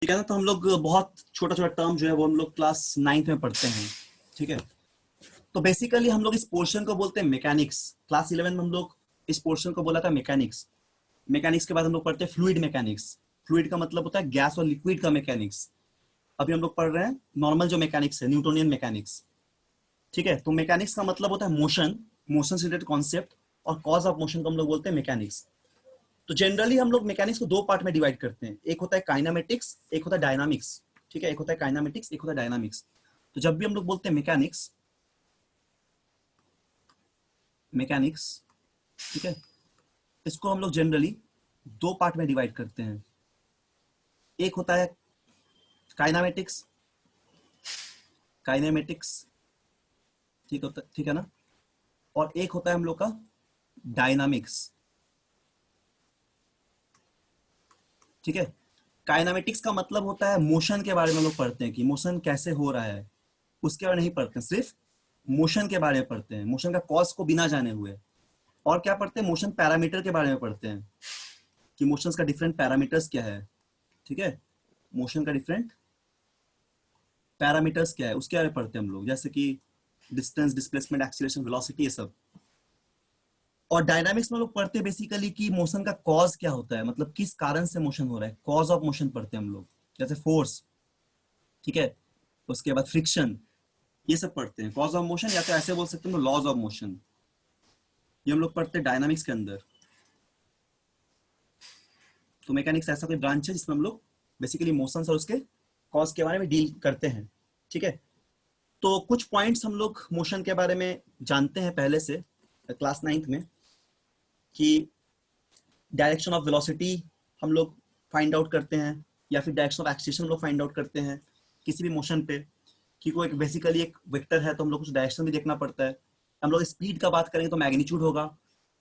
ठीक है ना। तो हम लोग बहुत छोटा छोटा टर्म जो है वो हम लोग क्लास 9th में पढ़ते हैं। ठीक है, तो बेसिकली हम लोग इस पोर्शन को बोलते हैं मैकेनिक्स। क्लास 11 में हम लोग इस पोर्शन को बोला था मैकेनिक्स। मैकेनिक्स के बाद हम लोग पढ़ते हैं फ्लूइड मैकेनिक्स। फ्लूइड का मतलब होता है गैस और लिक्विड का मैकेनिक्स। अभी हम लोग पढ़ रहे हैं नॉर्मल जो मैकेनिक्स है, न्यूटोनियन मैकेनिक्स। ठीक है, तो मैकेनिक्स का मतलब होता है मोशन, मोशन से रिलेटेड कॉन्सेप्ट, और कॉज ऑफ मोशन को हम लोग बोलते हैं मैकेनिक्स। तो जनरली हम लोग मैकेनिक्स को दो पार्ट में डिवाइड करते हैं, एक होता है काइनामेटिक्स, एक होता है डायनामिक्स। ठीक है, एक होता है काइनामेटिक्स, एक होता है डायनामिक्स। तो जब भी हम लोग बोलते हैं मैकेनिक्स, मैकेनिक्स, ठीक है, इसको हम लोग जनरली दो पार्ट में डिवाइड करते हैं। एक होता है काइनामेटिक्स, काइनेमेटिक्स, ठीक है ना, और एक होता है हम लोग का डायनामिक्स। ठीक है, काइनामेटिक्स का मतलब होता है मोशन के बारे में हम लोग पढ़ते हैं कि मोशन कैसे हो रहा है, उसके बारे में नहीं पढ़ते हैं, सिर्फ मोशन के बारे में पढ़ते हैं, मोशन का कॉज को बिना जाने हुए। और क्या पढ़ते हैं, मोशन पैरामीटर के बारे में पढ़ते हैं कि मोशंस का डिफरेंट पैरामीटर्स क्या है। ठीक है, मोशन का डिफरेंट पैरामीटर्स क्या है उसके बारे में पढ़ते हैं हम लोग, जैसे कि डिस्टेंस, डिस्प्लेसमेंट, एक्सीलरेशन, वेलोसिटी, ये सब। और डायनामिक्स में लोग पढ़ते हैं बेसिकली कि मोशन का कॉज क्या होता है, मतलब किस कारण से मोशन हो रहा है, कॉज ऑफ मोशन पढ़ते हैं हम लोग, जैसे फोर्स। ठीक है, उसके बाद फ्रिक्शन, ये सब पढ़ते हैं कॉज ऑफ मोशन, या तो ऐसे बोल सकते हैं लॉज ऑफ मोशन। ये हम लोग पढ़ते हैं डायनामिक्स के अंदर। तो मैकेनिक्स ऐसा कोई ब्रांच है जिसमें हम लोग बेसिकली मोशंस और उसके कॉज के बारे में डील करते हैं। ठीक है, तो कुछ पॉइंट्स हम लोग मोशन के बारे में जानते हैं पहले से क्लास 9th में, कि डायरेक्शन ऑफ वेलोसिटी हम लोग फाइंड आउट करते हैं, या फिर डायरेक्शन ऑफ एक्सीलरेशन हम लोग फाइंड आउट करते हैं किसी भी मोशन पे, कि कोई बेसिकली एक वेक्टर है तो हम लोग कुछ डायरेक्शन भी देखना पड़ता है। हम लोग स्पीड का बात करेंगे तो मैग्नीट्यूड होगा,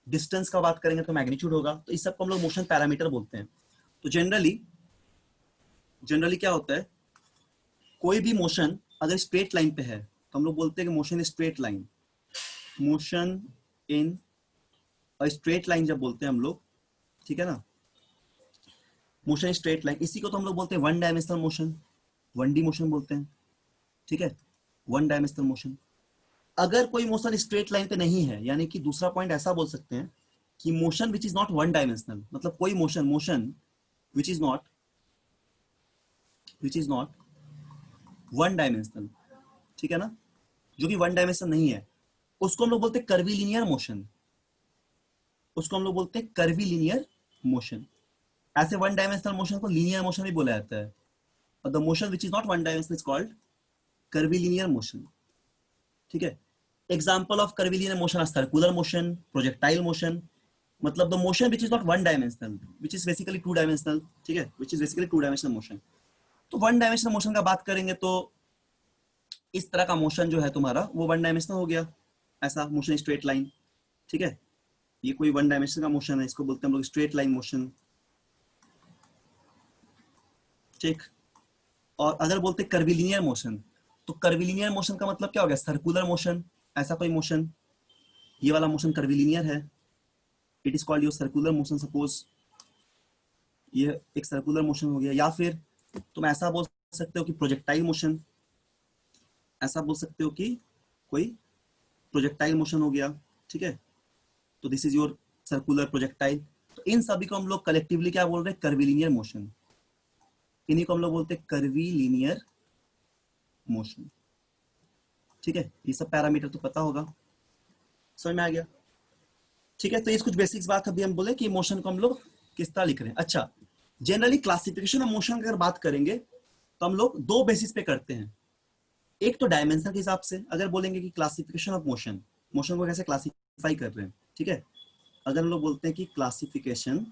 डिस्टेंस का बात करेंगे तो मैग्नीट्यूड होगा। तो इस सब को हम लोग मोशन पैरामीटर बोलते हैं। तो जनरली जनरली क्या होता है, कोई भी मोशन अगर स्ट्रेट लाइन पे है तो हम लोग बोलते हैं कि motion straight line, motion in straight line जब बोलते हैं हम लोग, ठीक है ना, मोशन स्ट्रेट लाइन, इसी को तो हम लोग बोलते हैं one dimensional motion, 1D motion बोलते हैं। ठीक है, वन डायमेंशनल मोशन। अगर कोई मोशन स्ट्रेट लाइन पे नहीं है, यानी कि दूसरा पॉइंट ऐसा बोल सकते हैं कि motion which is not one dimensional, मतलब कोई motion motion which is not one dimensional, ठीक है ना, जो कि वन डायमेंशनल नहीं है, उसको हम लोग बोलते हैं कर्वीलिनियर मोशन। उसको हम लोग बोलते हैं कर्वीलिनियर मोशन। ऐसे वन डायमेंशनल मोशन को लीनियर मोशन भी बोला जाता है, और the motion which is not one dimensional is called curvilinear motion. ठीक है, example of curvilinear motion, circular motion, projectile motion, मतलब the motion which is not one dimensional, which is basically two dimensional. ठीक है, which is basically two dimensional motion. तो one dimensional motion का बात करेंगे तो इस तरह का मोशन जो है तुम्हारा वो वन डायमेंशनल हो गया, ऐसा मोशन स्ट्रेट लाइन। ठीक है, ये कोई वन डायमेंशन का मोशन है, इसको बोलते हैं हम लोग स्ट्रेट लाइन मोशन। ठीक, और अगर बोलते हैं कर्वीलिनियर मोशन, तो कर्वीलिनियर मोशन का मतलब क्या हो गया, सर्कुलर मोशन, ऐसा कोई मोशन, ये वाला मोशन कर्वीलिनियर है, it is called your circular motion. Suppose ये एक सर्कुलर मोशन हो गया, या फिर तुम ऐसा बोल सकते हो कि प्रोजेक्टाइल मोशन, ऐसा बोल सकते हो कि कोई प्रोजेक्टाइल मोशन हो गया। ठीक है, तो this is your circular projectile. तो इन सभी को हम लोग कलेक्टिवली क्या बोल रहे हैं, कर्वीलिनियर मोशन। इन्हीं को हम लोग बोलते हैं कर्वीलिनियर मोशन। ठीक है, ये सब पैरामीटर तो पता होगा, समझ में आ गया। ठीक है, तो ये कुछ बेसिक्स बात अभी हम बोले कि मोशन को हम लोग किस तरह लिख रहे हैं। अच्छा, जनरली क्लासिफिकेशन ऑफ मोशन की अगर बात करेंगे तो हम लोग दो बेसिस पे करते हैं। एक तो डायमेंशन के हिसाब से, अगर बोलेंगे कि क्लासिफिकेशन ऑफ मोशन, मोशन को कैसे क्लासिफाई कर रहे हैं। ठीक है, अगर हम लोग बोलते हैं कि क्लासिफिकेशन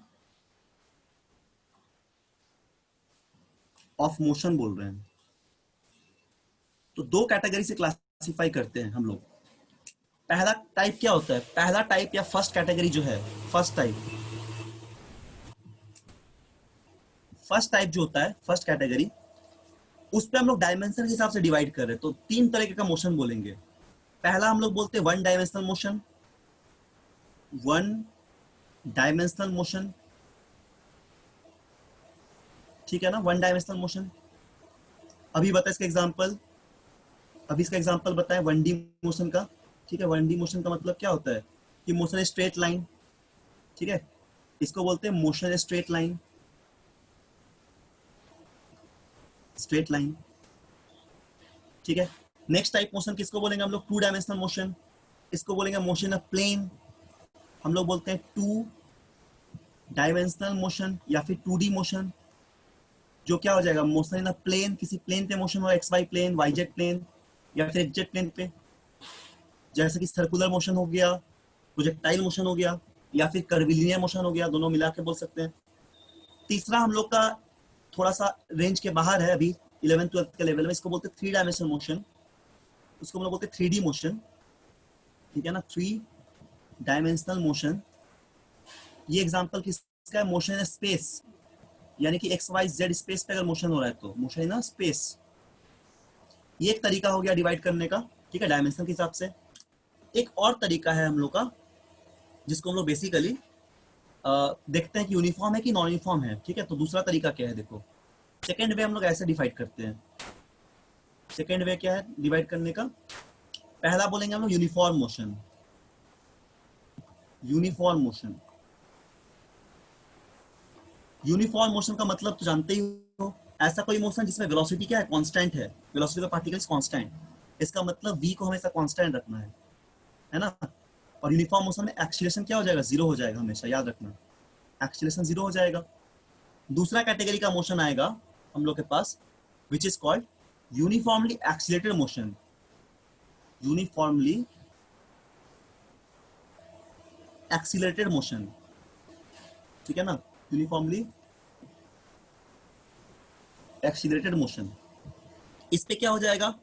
ऑफ मोशन बोल रहे हैं, तो दो कैटेगरी से क्लासिफाई करते हैं हम लोग। पहला टाइप क्या होता है, पहला टाइप या फर्स्ट कैटेगरी जो है, फर्स्ट टाइप जो होता है, फर्स्ट कैटेगरी, उस पर हम लोग डायमेंशन के हिसाब से डिवाइड कर रहे हैं। तो तीन तरीके का मोशन बोलेंगे। पहला हम लोग बोलते हैं one dimensional motion, one dimensional motion. ठीक है ना, वन डायमेंशनल मोशन। अभी बता इसका एग्जांपल, अभी इसका एग्जांपल बताएं वन डी मोशन का। ठीक है, वन डी मोशन का मतलब क्या होता है कि मोशन स्ट्रेट लाइन। ठीक है, इसको बोलते हैं motion straight line, straight line. ठीक है, नेक्स्ट टाइप मोशन किसको बोलेंगे हम लोग, टू डायमेंशनल मोशन। इसको बोलेंगे मोशन ऑफ प्लेन, हम लोग बोलते हैं टू डायमेंशनल मोशन या फिर टू डी मोशन। जो क्या हो जाएगा, मोशन इन अ प्लेन, किसी प्लेन पे मोशन हो, x y plane, y z plane या फिर एक्स जेड प्लेन पे, जैसे कि सर्कुलर मोशन हो गया, प्रोजेक्टाइल मोशन हो गया या फिर कर्विलिनियर मोशन हो गया, दोनों मिला के बोल सकते हैं। तीसरा हम लोग का थोड़ा सा रेंज के बाहर है अभी 11th-12th के लेवल में, इसको बोलते हैं थ्री डायमेंशनल मोशन, उसको हम लोग बोलते हैं थ्री डी मोशन। ठीक है ना, थ्री डायमेंशनल मोशन। ये एग्जांपल किसका है, मोशन इन स्पेस, यानी कि एक्स वाई जेड स्पेस पे अगर मोशन हो रहा है तो मोशन इन स्पेस। ये एक तरीका हो गया डिवाइड करने का, ठीक है, डायमेंशन के हिसाब से। एक और तरीका है हम लोग का जिसको हम लोग बेसिकली देखते हैं कि यूनिफॉर्म है कि नॉन यूनिफॉर्म है। ठीक है, तो दूसरा तरीका क्या है, देखो सेकेंड वे हम लोग ऐसे डिवाइड करते हैं। सेकेंड वे क्या है डिवाइड करने का, पहला बोलेंगे हम लोग uniform motion, uniform motion. Uniform motion का मतलब तो जानते ही हो, ऐसा कोई मोशन जिसमें वेलोसिटी क्या है, कांस्टेंट है, वेलोसिटी ऑफ पार्टिकल्स कांस्टेंट। इसका मतलब v को हमेशा कांस्टेंट रखना है ना। और यूनिफॉर्म मोशन में एक्सीलरेशन क्या हो जाएगा, जीरो हो जाएगा, हमेशा याद रखना, एक्सीलरेशन जीरो हो जाएगा। दूसरा कैटेगरी का मोशन आएगा हम लोग के पास which is called uniformly accelerated motion, uniformly accelerated motion. ठीक है ना, यूनिफॉर्मली एक्सीलरेटेड मोशन। इस पे क्या हो जाएगा,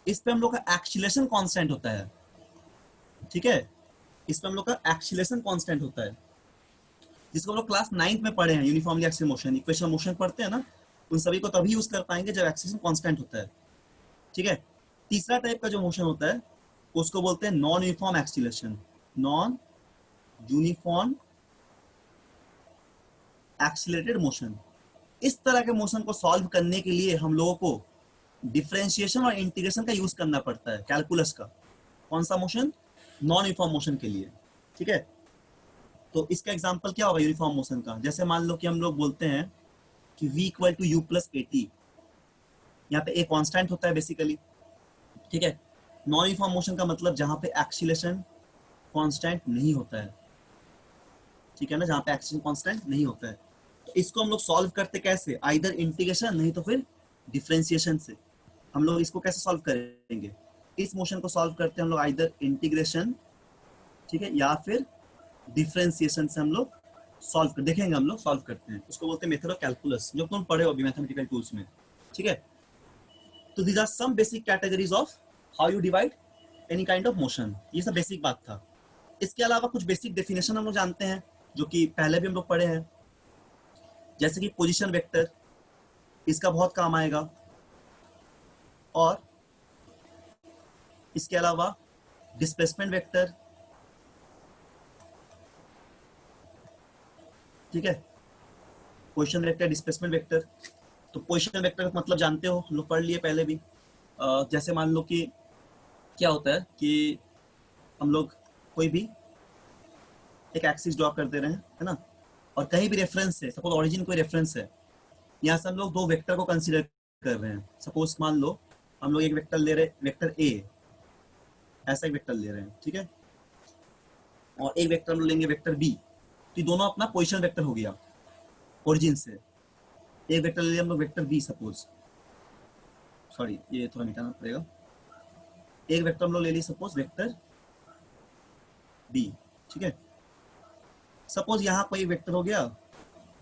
इस पे हम लोग का एक्सीलरेशन कांस्टेंट होता है। ठीक है, इस पे हम लोग का एक्सीलरेशन कांस्टेंट होता है, जिसको हम लोग क्लास 9th में पढ़े हैं, uniformly accelerated motion, equation motion पढ़ते हैं ना, उन सभी को तभी यूज कर पाएंगे जब एक्सीलरेशन कांस्टेंट होता है। ठीक है, तीसरा टाइप का जो मोशन होता है उसको बोलते हैं non uniform acceleration, non uniform accelerated motion. इस तरह के मोशन को सॉल्व करने के लिए हम लोगों को डिफरेंशिएशन और इंटीग्रेशन का यूज करना पड़ता है, कैलकुलस का। कौन सा मोशन, नॉन यूनिफॉर्म मोशन के लिए। ठीक है, तो इसका एग्जांपल क्या होगा यूनिफॉर्म मोशन का, जैसे मान लो कि हम लोग बोलते हैं कि v equal to u plus a t, यहाँ पे a कांस्टेंट होता है बेसिकली। ठीक है, नॉन यूनिफॉर्म मोशन का मतलब जहां पे एक्सीलरेशन कांस्टेंट नहीं होता है। ठीक है ना, जहां पे एक्सीलरेशन कांस्टेंट नहीं होता है। तो इसको हम लोग सॉल्व करते कैसे, आइदर इंटीग्रेशन नहीं तो फिर डिफरेंशिएशन से। हम लोग इसको कैसे सॉल्व करेंगे, इस मोशन को सॉल्व करते हैं हम लोग आइदर इंटीग्रेशन, ठीक है, या फिर डिफरेंशिएशन से हम लोग सॉल्व कर देखेंगे, हम लोग सॉल्व करते हैं, उसको बोलते हैं मेथड ऑफ कैलकुलस, जो तुम पढ़े हो अभी मैथमेटिकल टूल्स में। ठीक है, तो these are some basic categories of how you divide any kind of motion. ये सब बेसिक बात था। इसके अलावा कुछ बेसिक डेफिनेशन हम लोग जानते हैं जो कि पहले भी हम लोग पढ़े हैं, जैसे कि पोजीशन वेक्टर, इसका बहुत काम आएगा। और इसके अलावा डिस्प्लेसमेंट वेक्टर, ठीक है, पोजीशन वेक्टर, डिस्प्लेसमेंट वेक्टर। तो पोजीशन वेक्टर का मतलब जानते हो, हम लोग पढ़ लिए पहले भी। जैसे मान लो कि क्या होता है कि हम लोग कोई भी एक एक्सिस ड्रॉ कर दे रहे हैं, है ना, और कहीं भी रेफरेंस है, सपोज ओरिजिन कोई रेफरेंस है, यहाँ से हम लोग दो वेक्टर को कंसीडर कर रहे हैं। सपोज मान लो हम लोग एक वेक्टर ले रहे हैं, वेक्टर ए, ऐसा एक वेक्टर ले रहे हैं, ठीक है, और एक वेक्टर हम लोग लेंगे वेक्टर बी। तो दोनों अपना पोजीशन वेक्टर हो गया ओरिजिन से। एक वेक्टर ले लिया हम लोग वेक्टर बी, सपोज, सॉरी ये थोड़ा मिटाना पड़ेगा, एक वेक्टर हम लोग ले ली सपोज वेक्टर बी। ठीक है, सपोज यहाँ कोई वेक्टर हो गया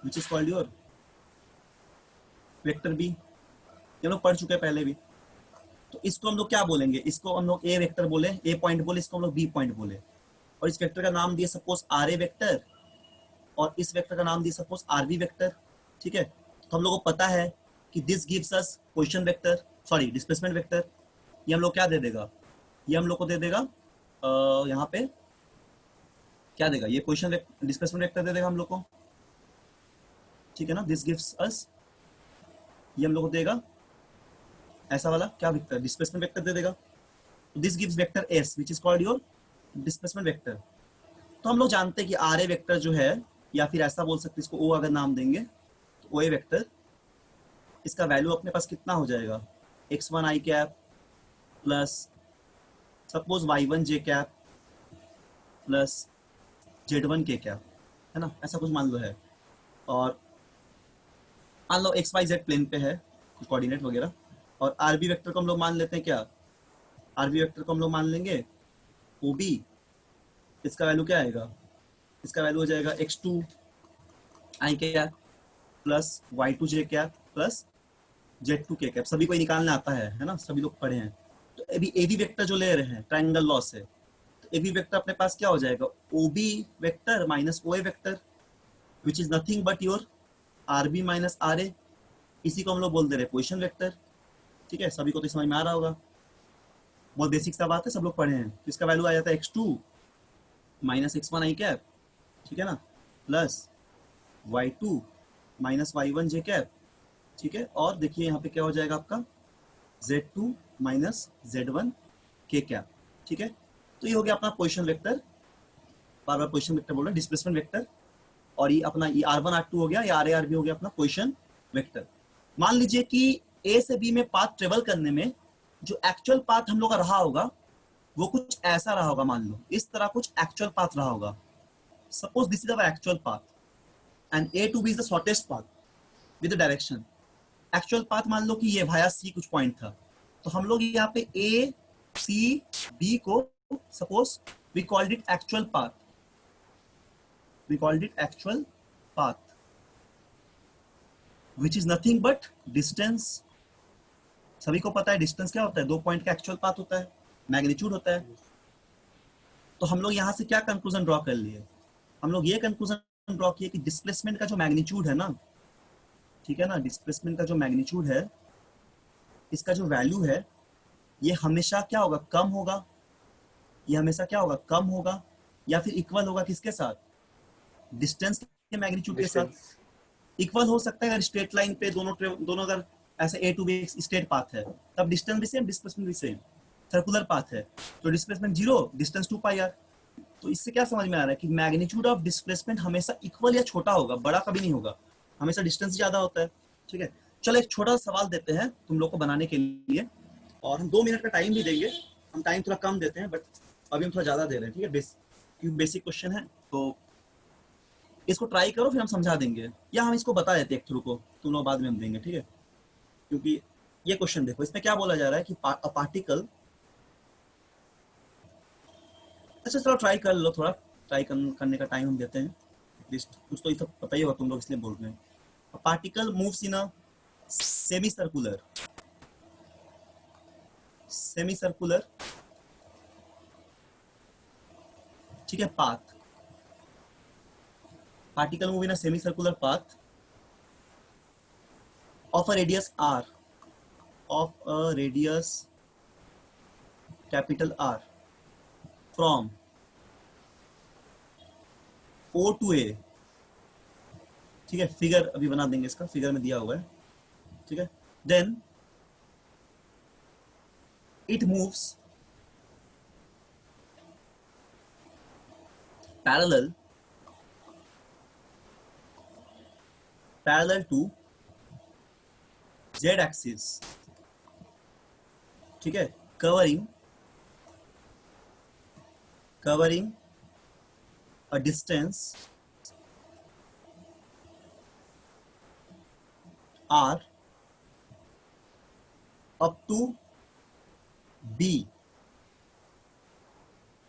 which is called your vector b, ये लोग पढ़ चुके हैं पहले भी। तो इसको हम लोग क्या बोलेंगे, इसको हम लोग ए वेक्टर बोले, ए पॉइंट बोले, इसको हम लोग बी पॉइंट बोले, और इस वेक्टर का नाम दिए सपोज आर ए वेक्टर, और इस वेक्टर का नाम दिए सपोज आर बी वेक्टर। ठीक है, तो हम लोग को पता है कि this gives us position vector, sorry displacement vector. ये हम लोग क्या दे देगा, ये हम लोग को दे देगा यहाँ पे क्या देगा, ये पोजीशन डिस्प्लेसमेंट वेक्टर दे देगा हम लोग को। ठीक है ना, दिस गिव्स अस ये हम लोग को देगा ऐसा वाला क्या वेक्टर, डिस्प्लेसमेंट वेक्टर दे देगा। This gives vector S which is called your displacement vector. तो हम लोग जानते हैं कि आर ए वेक्टर जो है, या फिर ऐसा बोल सकते हैं इसको ओ अगर नाम देंगे तो ओ ए वेक्टर, इसका वैल्यू अपने पास कितना हो जाएगा, x1 i cap plus suppose y1 j cap plus z1 k cap, है ना, ऐसा कुछ मान लो है। और मान लो एक्स वाई जेड प्लेन पे है कुछ कोऑर्डिनेट वगैरह, और आरबी वेक्टर को हम लोग मान लेते हैं क्या, आरबी वेक्टर को हम लोग मान लेंगे ओ बी, इसका वैल्यू क्या आएगा, इसका वैल्यू हो जाएगा x2 i cap plus y2 j cap plus z2 k cap. सभी को निकालना आता है ना, सभी लोग पढ़े हैं। तो अभी ए बी वेक्टर जो ले रहे हैं ट्रायंगल लॉ से, तो ए बी वेक्टर अपने पास क्या हो जाएगा, O B vector minus O A vector which is nothing but your R B minus R A, इसी को हम लोग बोल दे रहे हैं पोजीशन वेक्टर। ठीक है, सभी को तो समझ में आ रहा होगा, बहुत बेसिक सा बात है, सब लोग पढ़े हैं। तो इसका वैल्यू आ जाता है x2 minus x1 i cap, ठीक है ना, plus y2 minus y1 j cap, ठीक है। और देखिए यहाँ पे क्या हो जाएगा आपका z2 minus z1 k cap, ठीक है। तो ये हो गया अपना पोजीशन वेक्टर, बार बार पोजीशन वेक्टर बोल रहे हैं, डिस्प्लेसमेंट वेक्टर। और ये अपना ये r1 r2 हो गया, ये r a r b हो गया अपना पोजीशन वेक्टर। मान लीजिए कि a से b में पाथ ट्रेवल करने में जो एक्चुअल पाथ हम लोग का रहा होगा वो कुछ ऐसा रहा होगा, मान लो इस तरह कुछ एक्चुअल पाथ रहा होगा। Suppose this is our actual path and a to b is the shortest path with the direction. Actual path मान लो कि ये वाया सी कुछ पॉइंट था, तो हम लोग यहाँ पे a c b को suppose we called it actual path, we called it actual path which is nothing but distance। सभी को पता है डिस्टेंस क्या होता है, दो पॉइंट का एक्चुअल पाथ होता है, मैग्नीट्यूड होता है। तो हम लोग यहाँ से क्या कंक्लूजन ड्रॉ कर लिए, हम लोग ये कंक्लूजन ड्रॉ किए कि डिस्प्लेसमेंट का जो मैग्नीट्यूड है ना, ठीक है ना, डिस्प्लेसमेंट का जो मैग्नीट्यूड है, इसका जो वैल्यू है ये हमेशा क्या होगा, कम होगा। ये हमेशा क्या होगा, कम होगा, या फिर इक्वल होगा किसके साथ, डिस्टेंस के मैग्नीट्यूड के साथ। इक्वल हो सकता है अगर स्ट्रेट लाइन पे दोनों अगर ऐसे ए टू बी स्ट्रेट पाथ है, तब डिस्टेंस भी सेम डिस्प्लेसमेंट भी सेम। सर्कुलर पाथ है तो डिस्प्लेसमेंट 0, डिस्टेंस 2 पाई आर। तो इससे क्या समझ में आ रहा है कि मैग्नीट्यूड ऑफ डिस्प्लेसमेंट हमेशा इक्वल या छोटा होगा, बड़ा कभी नहीं होगा, हमेशा डिस्टेंस ज्यादा होता है। ठीक है, चलो एक छोटा सा सवाल देते हैं तुम लोग को बनाने के लिए, और हम 2 मिनट का टाइम भी देंगे। हम टाइम थोड़ा कम देते हैं बट अभी हम थोड़ा ज्यादा दे रहे हैं, ठीक है, क्योंकि बेसिक क्वेश्चन है। तो इसको ट्राई करो, फिर हम समझा देंगे, या हम इसको बता देते हैं एक थ्रू को, तुम लोग बाद में हम देंगे, ठीक है। क्योंकि ये क्वेश्चन देखो, इसमें क्या बोला जा रहा है कि पार्टिकल, अच्छा चलो ट्राई कर लो, थोड़ा ट्राई करने का टाइम हम देते हैं, एटलीस्ट कुछ तो पता ही होगा तुम लोग, इसलिए बोल रहे हैं। Particle moves in a semi circular, ठीक है, path. particle move in a semicircular path of a radius r, of a radius capital R from O to A, ठीक है। फिगर अभी बना देंगे, इसका फिगर में दिया हुआ है, ठीक है। Then it moves parallel to z axis, ठीक है, covering a distance r up to b।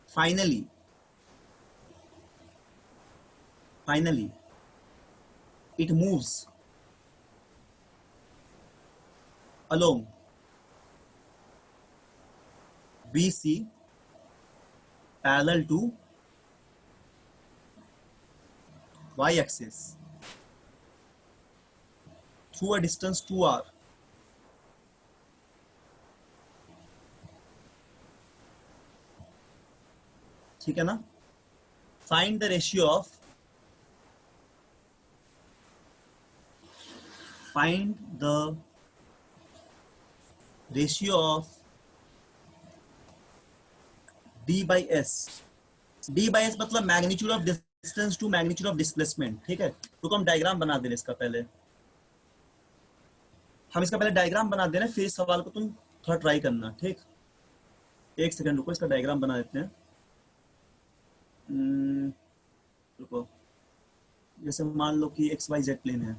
finally it moves along BC parallel to y axis through a distance 2r, ठीक है ना। Find the ratio of find the ratio of D by S. D by S मतलब magnitude of distance to magnitude of displacement. ठीक है, तो हम diagram बना दे रहे इसका पहले, हम इसका पहले डायग्राम बना दे रहे हैं, फिर इस सवाल को तुम थोड़ा ट्राई करना। ठीक, एक सेकंड रुको, इसका डायग्राम बना देते हैं। रुको, जैसे मान लो कि एक्स वाई जेड प्लेन है।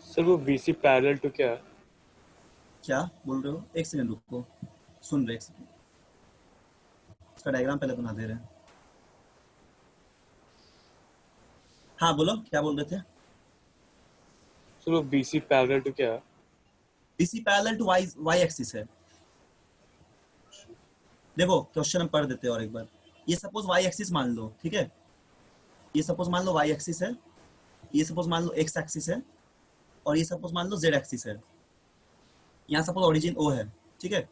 सर वो BC पैरेलल टू क्या है? क्या बोल रहे हो? एक सेकंड रुको, सुन रहे, एक सेकंड, इसका डायग्राम पहले बना दे रहे हैं। हाँ बोलो, क्या बोल रहे थे? सर वो BC पैरेलल टू क्या है? BC parallel to y axis है। देखो क्वेश्चन हम पढ़ देते हैं और एक बार। ये सपोज वाई एक्सिस मान लो, ठीक है, ये सपोज मान लो वाई एक्सिस है, ये सपोज मान लो एक्स एक्सिस है, और ये सपोज मान लो जेड एक्सिस है। यहाँ सपोज ओरिजिन ओ है, ठीक है,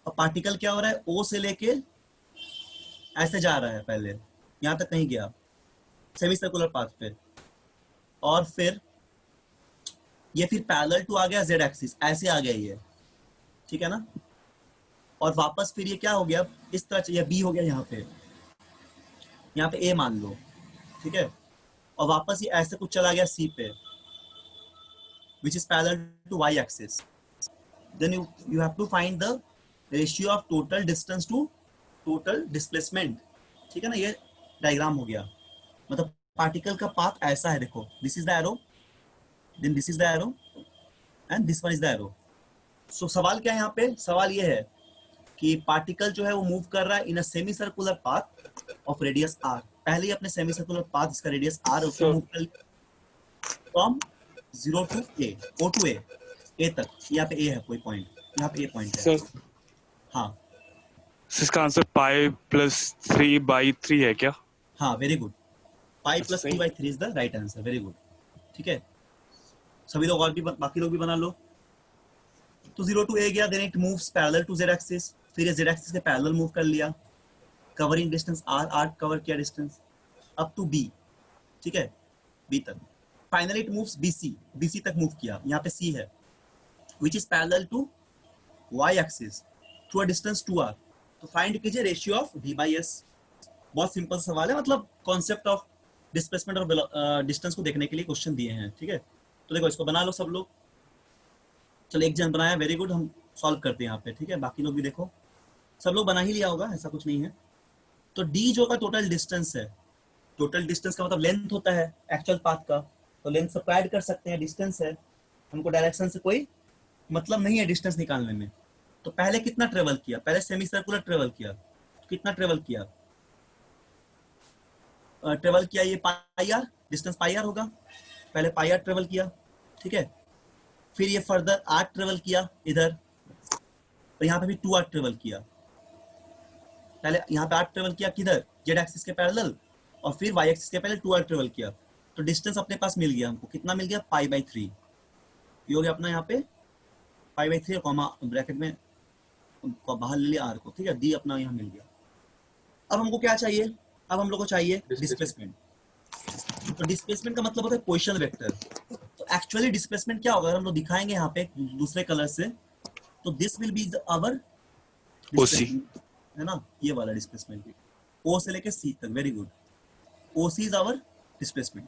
और पार्टिकल क्या हो रहा है, ओ से लेके ऐसे जा रहा है, पहले यहाँ तक कहीं गया सेमी सर्कुलर पाथ पे, और फिर ये फिर पैरेलल टू आ गया जेड एक्सिस, ऐसे आ गया ये, ठीक है ना, और वापस फिर ये क्या हो गया, इस तरह ये बी हो गया यहाँ पे ए मान लो, ठीक है, और वापस ये ऐसे कुछ चला गया सी पे, which is parallel to y axis. Then you have to find the ratio of total distance to total displacement. ठीक है ना, ये डायग्राम हो गया, मतलब पार्टिकल का पाथ ऐसा है, देखो this is the arrow, then this is the arrow, and this one is the arrow. So सवाल क्या है यहाँ पे, सवाल ये है कि पार्टिकल जो है वो मूव कर रहा है in a semi circular path of radius r। पहले ही अपने सेमी सर्कुलर पाथ, इसका रेडियस r, उसको मूव कर from 0 to A, O to A तक। यहाँ पे ए है कोई पॉइंट, यहाँ पे ए पॉइंट है। सर हाँ इसका आंसर पाई प्लस 3/3 है क्या? हाँ, वेरी गुड, पाई प्लस सही। 3/3 is the right answer, very good. ठीक है, सभी लोग और भी, बाकी लोग भी बना लो। तो 0 टू ए गया, then it moves parallel to z axis, फिर ये जेड एक्सिस के पैरेलल मूव कर लिया, कवरिंग डिस्टेंस r कवर किया डिस्टेंस अप टू बी, ठीक है, बी तक। फाइनली इट मूव्स BC तक मूव किया, यहाँ पे C है, which is parallel to y axis through a distance 2r। तो फाइंड कीजिए ratio of d by s। बहुत सिंपल सवाल है, मतलब कॉन्सेप्ट ऑफ डिस्प्लेसमेंट और डिस्टेंस को देखने के लिए क्वेश्चन दिए हैं। ठीक है, तो देखो इसको बना लो सब लोग। चलो एक जन बनाया, वेरी गुड, हम सॉल्व करते हैं यहाँ पे। ठीक है, बाकी लोग भी देखो, सब लोग बना ही लिया होगा, ऐसा कुछ नहीं है। तो d जो का टोटल डिस्टेंस है, टोटल डिस्टेंस का मतलब लेंथ होता है एक्चुअल पाथ का, तो लेंथ सब्ट्रैक्ट कर सकते हैं, डिस्टेंस है, हमको डायरेक्शन से कोई मतलब नहीं है डिस्टेंस निकालने में। तो पहले कितना ट्रेवल किया, पहले सेमी सर्कुलर ट्रेवल किया, तो कितना ट्रेवल किया, ट्रेवल किया ये पाई आर, डिस्टेंस पाई आर होगा, पहले पाई आर ट्रेवल किया, ठीक है, फिर ये फर्दर आर ट्रेवल किया इधर, तो यहाँ पे भी 2r ट्रेवल किया, पहले यहाँ पे 8 ट्रेवल किया किधर, जेड एक्सिस के पैरेलल, और फिर वाई एक्सिस के पहले 2r ट्रेवल किया। तो डिस्टेंस अपने पास मिल गया हमको, कितना मिल गया, π/3। ये हो गया अपना यहाँ पे π/3, कॉमा ब्रैकेट में बाहर ले लिया r को, ठीक है, d अपना यहाँ मिल गया। अब हमको क्या चाहिए, अब हम लोग को चाहिए डिस्प्लेसमेंट। तो डिस्प्लेसमेंट का मतलब होता है पोजीशन वेक्टर। तो एक्चुअली डिस्प्लेसमेंट क्या होगा, हम लोग दिखाएंगे यहाँ पे दूसरे कलर से। तो this will be our displacement, है ना, ये वाला डिस्प्लेसमेंट, ओ से लेके सी तक, very good, OC is our displacement.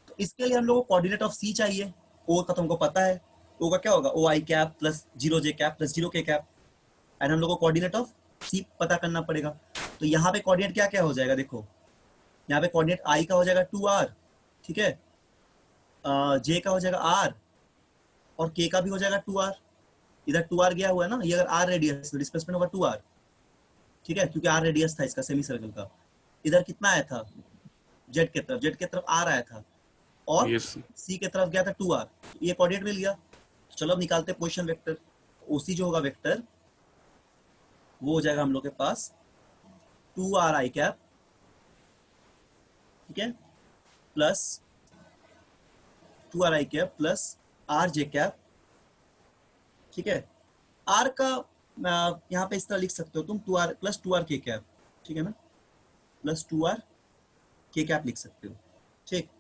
तो इसके लिए हम लोग को कोऑर्डिनेट ऑफ C चाहिए, O का तो हमको पता है, O का क्या होगा, OI cap plus 0J cap plus 0K cap, and हम लोग को कोऑर्डिनेट ऑफ C पता करना पड़ेगा। तो यहाँ पे कोऑर्डिनेट क्या क्या हो जाएगा, देखो यहाँ पे कोऑर्डिनेट I का हो जाएगा 2r, ठीक है, J का हो जाएगा r, और K का भी हो जाएगा 2r। इधर 2r गया हुआ है ना, ये अगर r रेडियस, तो डिस्प्लेसमेंट होगा 2r, ठीक है, क्योंकि r रेडियस था इसका सेमी सर्कल का। इधर कितना आया था, जेड के तरफ r आया था, और C के तरफ गया था 2r, ये कोऑर्डिनेट मिल गया। तो चलो अब निकालते हैं पोजीशन वेक्टर। OC जो होगा वेक्टर, वो हो जाएगा हम लोग के पास 2ri कैप, ठीक है, plus 2ri cap plus rj cap, ठीक है। r का यहाँ पे इस तरह लिख सकते हो तुम, 2r प्लस 2rk कैप, ठीक है ना, प्लस 2rk कैप लिख सकते हो, ठीक।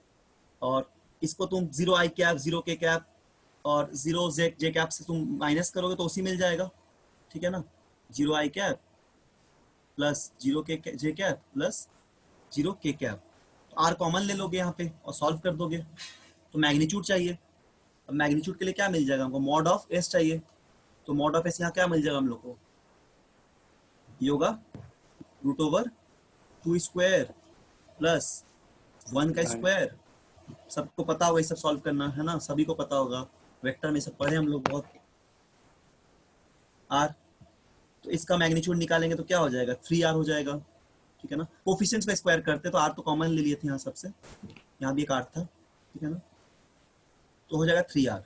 और इसको तुम 0i कैप 0k कैप और 0 जे कैप से तुम माइनस करोगे तो उसी मिल जाएगा, ठीक है ना। 0 आई कैप प्लस 0 के जे कैप प्लस 0 के कैप, तो आर कॉमन ले लोगे यहाँ पे और सॉल्व कर दोगे। तो मैग्नीट्यूड चाहिए, अब मैग्नीट्यूड के लिए क्या मिल जाएगा हमको, मॉड ऑफ एस चाहिए। तो मॉड ऑफ एस यहाँ क्या मिल जाएगा हम लोग को, ये होगा रूट ओवर 2 स्क्वायर प्लस 1 का स्क्वायर। सबको पता होगा ये सब सॉल्व करना, है ना, सभी को पता होगा, वेक्टर में सब पढ़े हम लोग बहुत। आर, तो इसका मैग्नीट्यूड निकालेंगे तो क्या हो जाएगा, 3r हो जाएगा, ठीक है ना। कोफिशिएंट्स का स्क्वायर करते तो आर तो कॉमन ले लिए थे यहाँ सबसे, यहाँ भी एक आर था, ठीक है ना, तो हो जाएगा 3r।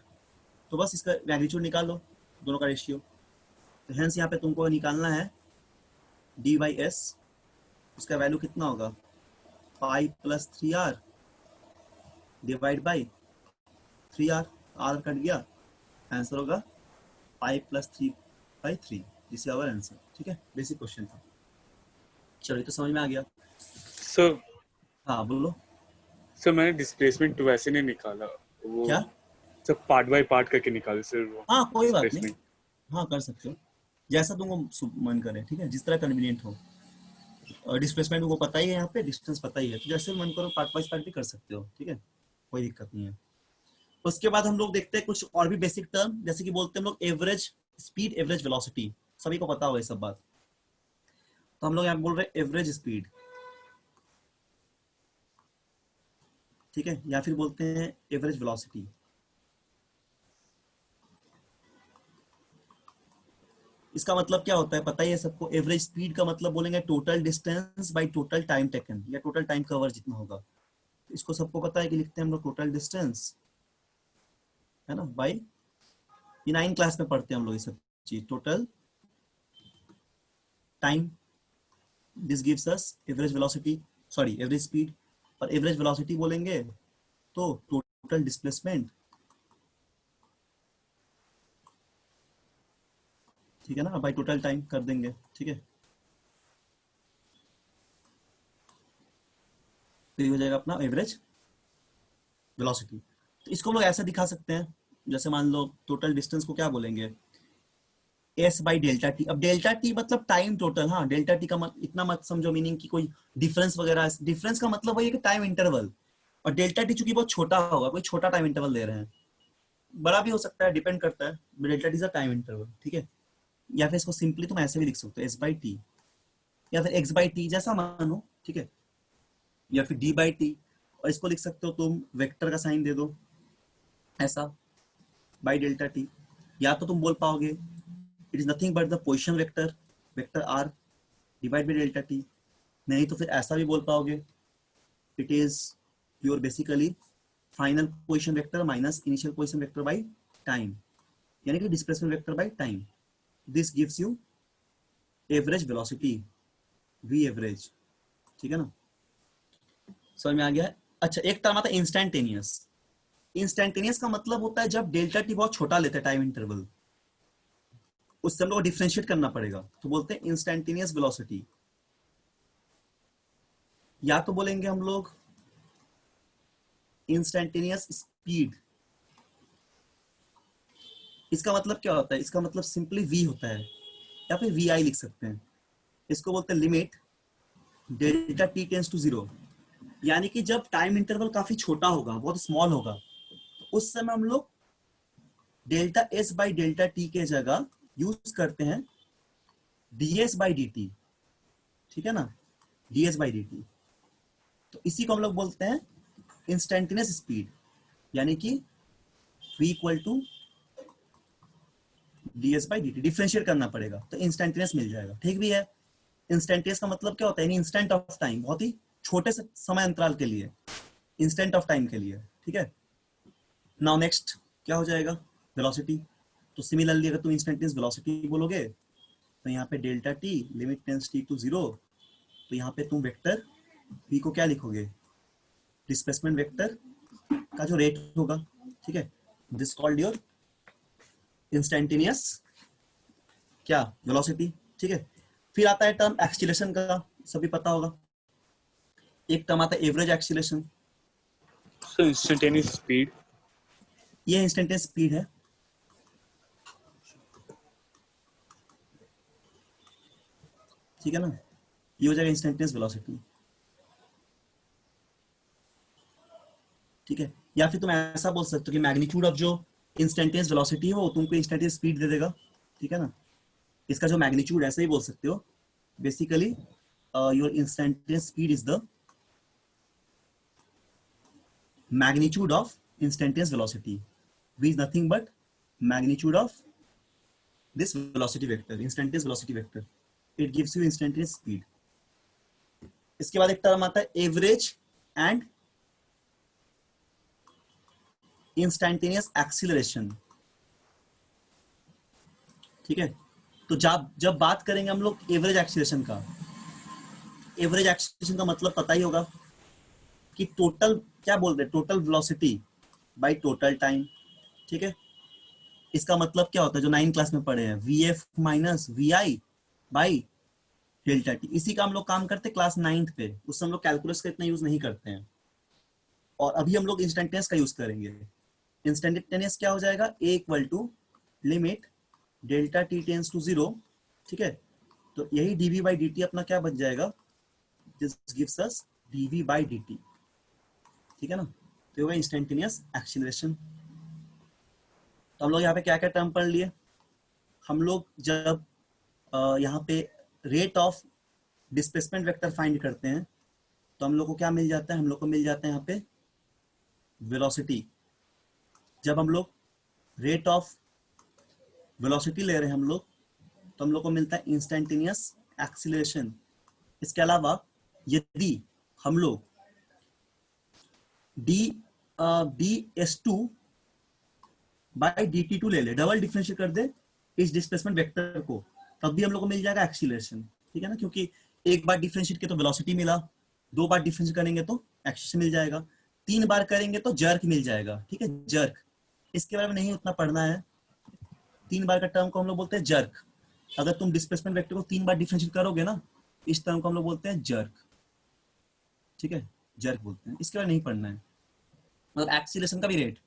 तो बस इसका मैग्नीट्यूड निकाल लो, दोनों का रेशियो। तो हेंस यहाँ पे तुमको निकालना है डी बाई एस, उसका वैल्यू कितना होगा, 5 plus 3r divide by 3r, r cut गया, आंसर होगा 5 plus 3/3, this is our answer, ठीक है। बेसिक क्वेश्चन था, चलिए तो समझ में आ गया। सर हाँ बोलो। सर मैंने डिस्प्लेसमेंट वैसे नहीं निकाला, वो क्या, सर पार्ट बाय पार्ट करके निकाले सर वो हाँ कोई बात नहीं, डिस्प्लेसमेंट। हाँ कर सकते हो जैसा तुमको मन करे, ठीक है, जिस तरह कन्वीनियंट हो। और डिस्प्लेसमेंट को पता ही है, यहाँ पे डिस्टेंस पता ही है, तो जैसे मन करो पार्ट बाय पार्ट भी कर सकते हो, ठीक है, कोई दिक्कत नहीं है। उसके बाद हम लोग देखते हैं कुछ और भी बेसिक टर्म, जैसे कि बोलते हैं हम लोग एवरेज स्पीड, एवरेज वेलोसिटी, सभी को पता होगा ये सब बात। तो हम लोग यहाँ बोल रहे हैं एवरेज स्पीड, ठीक है, या फिर बोलते हैं एवरेज वेलोसिटी। इसका मतलब क्या होता है पता ही है सबको, एवरेज स्पीड का मतलब बोलेंगे total distance by total time taken, या टोटल टाइम कवर जितना होगा। तो इसको सबको पता है कि लिखते हैं हम लोग टोटल डिस्टेंस, है ना, बाय, ये 9 क्लास में पढ़ते हैं हम लोग ये सब चीज, total time, this gives us average velocity, sorry average speed. और एवरेज वेलोसिटी बोलेंगे तो टोटल डिस्प्लेसमेंट, ठीक है ना, बाय टोटल टाइम कर देंगे, ठीक है। तो ये हो जाएगा अपना एवरेज वेलोसिटी। तो इसको हम लोग ऐसा दिखा सकते हैं, जैसे मान लो टोटल डिस्टेंस को क्या बोलेंगे, एस बाई डेल्टा टी। अब डेल्टा टी मतलब टाइम टोटल, हाँ, डेल्टा टी का इतना मत समझो मीनिंग की कोई डिफरेंस वगैरह, डिफरेंस का मतलब वही है कि टाइम इंटरवल। और डेल्टा टी चूंकि बहुत छोटा होगा, कोई छोटा टाइम इंटरवल ले रहे हैं, बड़ा भी हो सकता है, डिपेंड करता है, डेल्टा टी का टाइम इंटरवल, ठीक है। या फिर इसको सिंपली तुम ऐसे भी लिख सकते हो, एस बाई टी, या फिर एक्स बाई टी, जैसा मानो, ठीक है, या फिर डी बाई टी। और इसको लिख सकते हो तुम वेक्टर का साइन दे दो ऐसा, बाई डेल्टा टी। या तो तुम बोल पाओगे it is nothing but the position vector, vector r divide by delta t. नहीं तो फिर ऐसा भी बोल पाओगे it is your basically final position vector minus initial position vector by time, यानी कि displacement vector by time. This gives you average velocity, v average, ठीक है ना, समझ में आ गया है। अच्छा, एक टर्म आता है इंस्टैंटेनियस। इंस्टैंटेनियस का मतलब होता है जब डेल्टा टी बहुत छोटा लेते हैं टाइम इंटरवल, उससे हम लोग डिफरेंशिएट करना पड़ेगा, तो बोलते हैं इंस्टैंटेनियस वेलोसिटी। या तो बोलेंगे हम लोग इंस्टैंटेनियस स्पीड। इसका मतलब क्या होता है, इसका मतलब सिंपली v होता है, या फिर vi लिख सकते हैं। इसको बोलते हैं limit delta t tends to 0, यानी कि जब टाइम इंटरवल काफी छोटा होगा, बहुत स्मॉल होगा, उस समय हम लोग delta S by delta T के जगह यूज करते हैं ds बाई डी टी, ठीक है ना, ds बाई डी टी। तो इसी को हम लोग बोलते हैं इंस्टेंटेनियस स्पीड, यानी कि v equal to ds by D t, differentiate करना पड़ेगा तो इंस्टेंटेनियस मिल जाएगा, ठीक भी है। इंस्टेंटेनियस का मतलब क्या होता है, इंस्टेंट ऑफ टाइम, बहुत ही छोटे से समय अंतराल के लिए, इंस्टेंट ऑफ टाइम के लिए, ठीक है। नाउ नेक्स्ट क्या हो जाएगा, वेलोसिटी। तो सिमिलरली अगर तुम इंस्टेंटेनियस वेलोसिटी बोलोगे तो यहाँ पे delta t limit tends t to 0, तो यहाँ पे तुम वेक्टर v को क्या लिखोगे, डिस्प्लेसमेंट वेक्टर का जो रेट होगा, ठीक है, दिस कॉल्ड योर इंस्टेंटेनियस क्या, वेलोसिटी, ठीक है। फिर आता है टर्म एक्सीलरेशन का, सभी पता होगा। एक टर्म आता है एवरेज एक्सीलरेशन, सो इंस्टेंटेनियस स्पीड, ये इंस्टेंटेनियस स्पीड है, ठीक है ना, ये हो जाएगा इंस्टेंटेनियस वेलोसिटी, ठीक है। या फिर तुम ऐसा बोल सकते हो कि मैग्नीट्यूड ऑफ जो इंस्टेंटेनियस वेलोसिटी है वो तुमको इंस्टेंटेनियस स्पीड दे देगा, ठीक है ना। इसका जो मैग्नीट्यूड ऐसे ही बोल सकते हो, basically your instantaneous speed is the magnitude of instantaneous velocity, v is nothing but magnitude of this velocity vector, instantaneous velocity vector, it gives you instantaneous speed. इसके बाद एक टर्म आता है एवरेज एंड इंस्टैंटेनियस एक्सीलरेशन, ठीक है। तो जब बात करेंगे हम लोग एवरेज एक्सीलरेशन का, एवरेज एक्सीलरेशन का मतलब पता ही होगा कि टोटल क्या बोल रहे हैं, total velocity by total time, ठीक है। इसका मतलब क्या होता है जो 9 क्लास में पढ़े हैं, v f minus v i by delta t. इसी का हम लोग काम करते हैं क्लास 9th पे, उससे हम लोग कैलकुलस का इतना यूज नहीं करते हैं, और अभी हम लोग इंस्टेंटेनियस का यूज करेंगे। इंस्टेंटेनियस क्या हो जाएगा, A equal to limit delta T tends to 0, ठीक है। तो यही डीवी बाई डी टी अपना क्या बच जाएगा, this gives us dv by D t, ठीक है ना। तो होगा इंस्टेंटेनियस एक्सीलरेशन। तो हम लोग यहाँ पे क्या क्या टर्म पढ़ लिए, हम लोग जब यहाँ पे rate of displacement vector find करते हैं तो हम लोग को क्या मिल जाता है, हम लोग को मिल जाता है यहाँ पे वेलोसिटी। जब हम लोग रेट ऑफ वेलोसिटी ले रहे हैं हम लोग, तो हम लोग को मिलता है इंस्टेंटेनियस एक्सीलरेशन। इसके अलावा यदि हम लोग d s two by D t two ले ले, डबल डिफरेंशिएट कर दे इस डिस्प्लेसमेंट वेक्टर को, तब भी हम लोग को मिल जाएगा एक्सीलरेशन, ठीक है ना। क्योंकि एक बार डिफरेंशिएट के तो वेलोसिटी मिला, 2 बार डिफरेंशिएट करेंगे तो एक्सीलरेशन मिल जाएगा, 3 बार करेंगे तो जर्क मिल जाएगा, ठीक है, जर्क। इसके बारे में नहीं उतना पढ़ना है, 3 बार का टर्म को हम लोग बोलते हैं जर्क। अगर तुम डिस्प्लेसमेंट वेक्टर को 3 बार डिफरेंशिएट करोगे ना, इस टर्म को हम लोग बोलते हैं जर्क, ठीक है, जर्क बोलते हैं। इसके बारे में नहीं पढ़ना है, मतलब एक्सीलरेशन का भी रेट,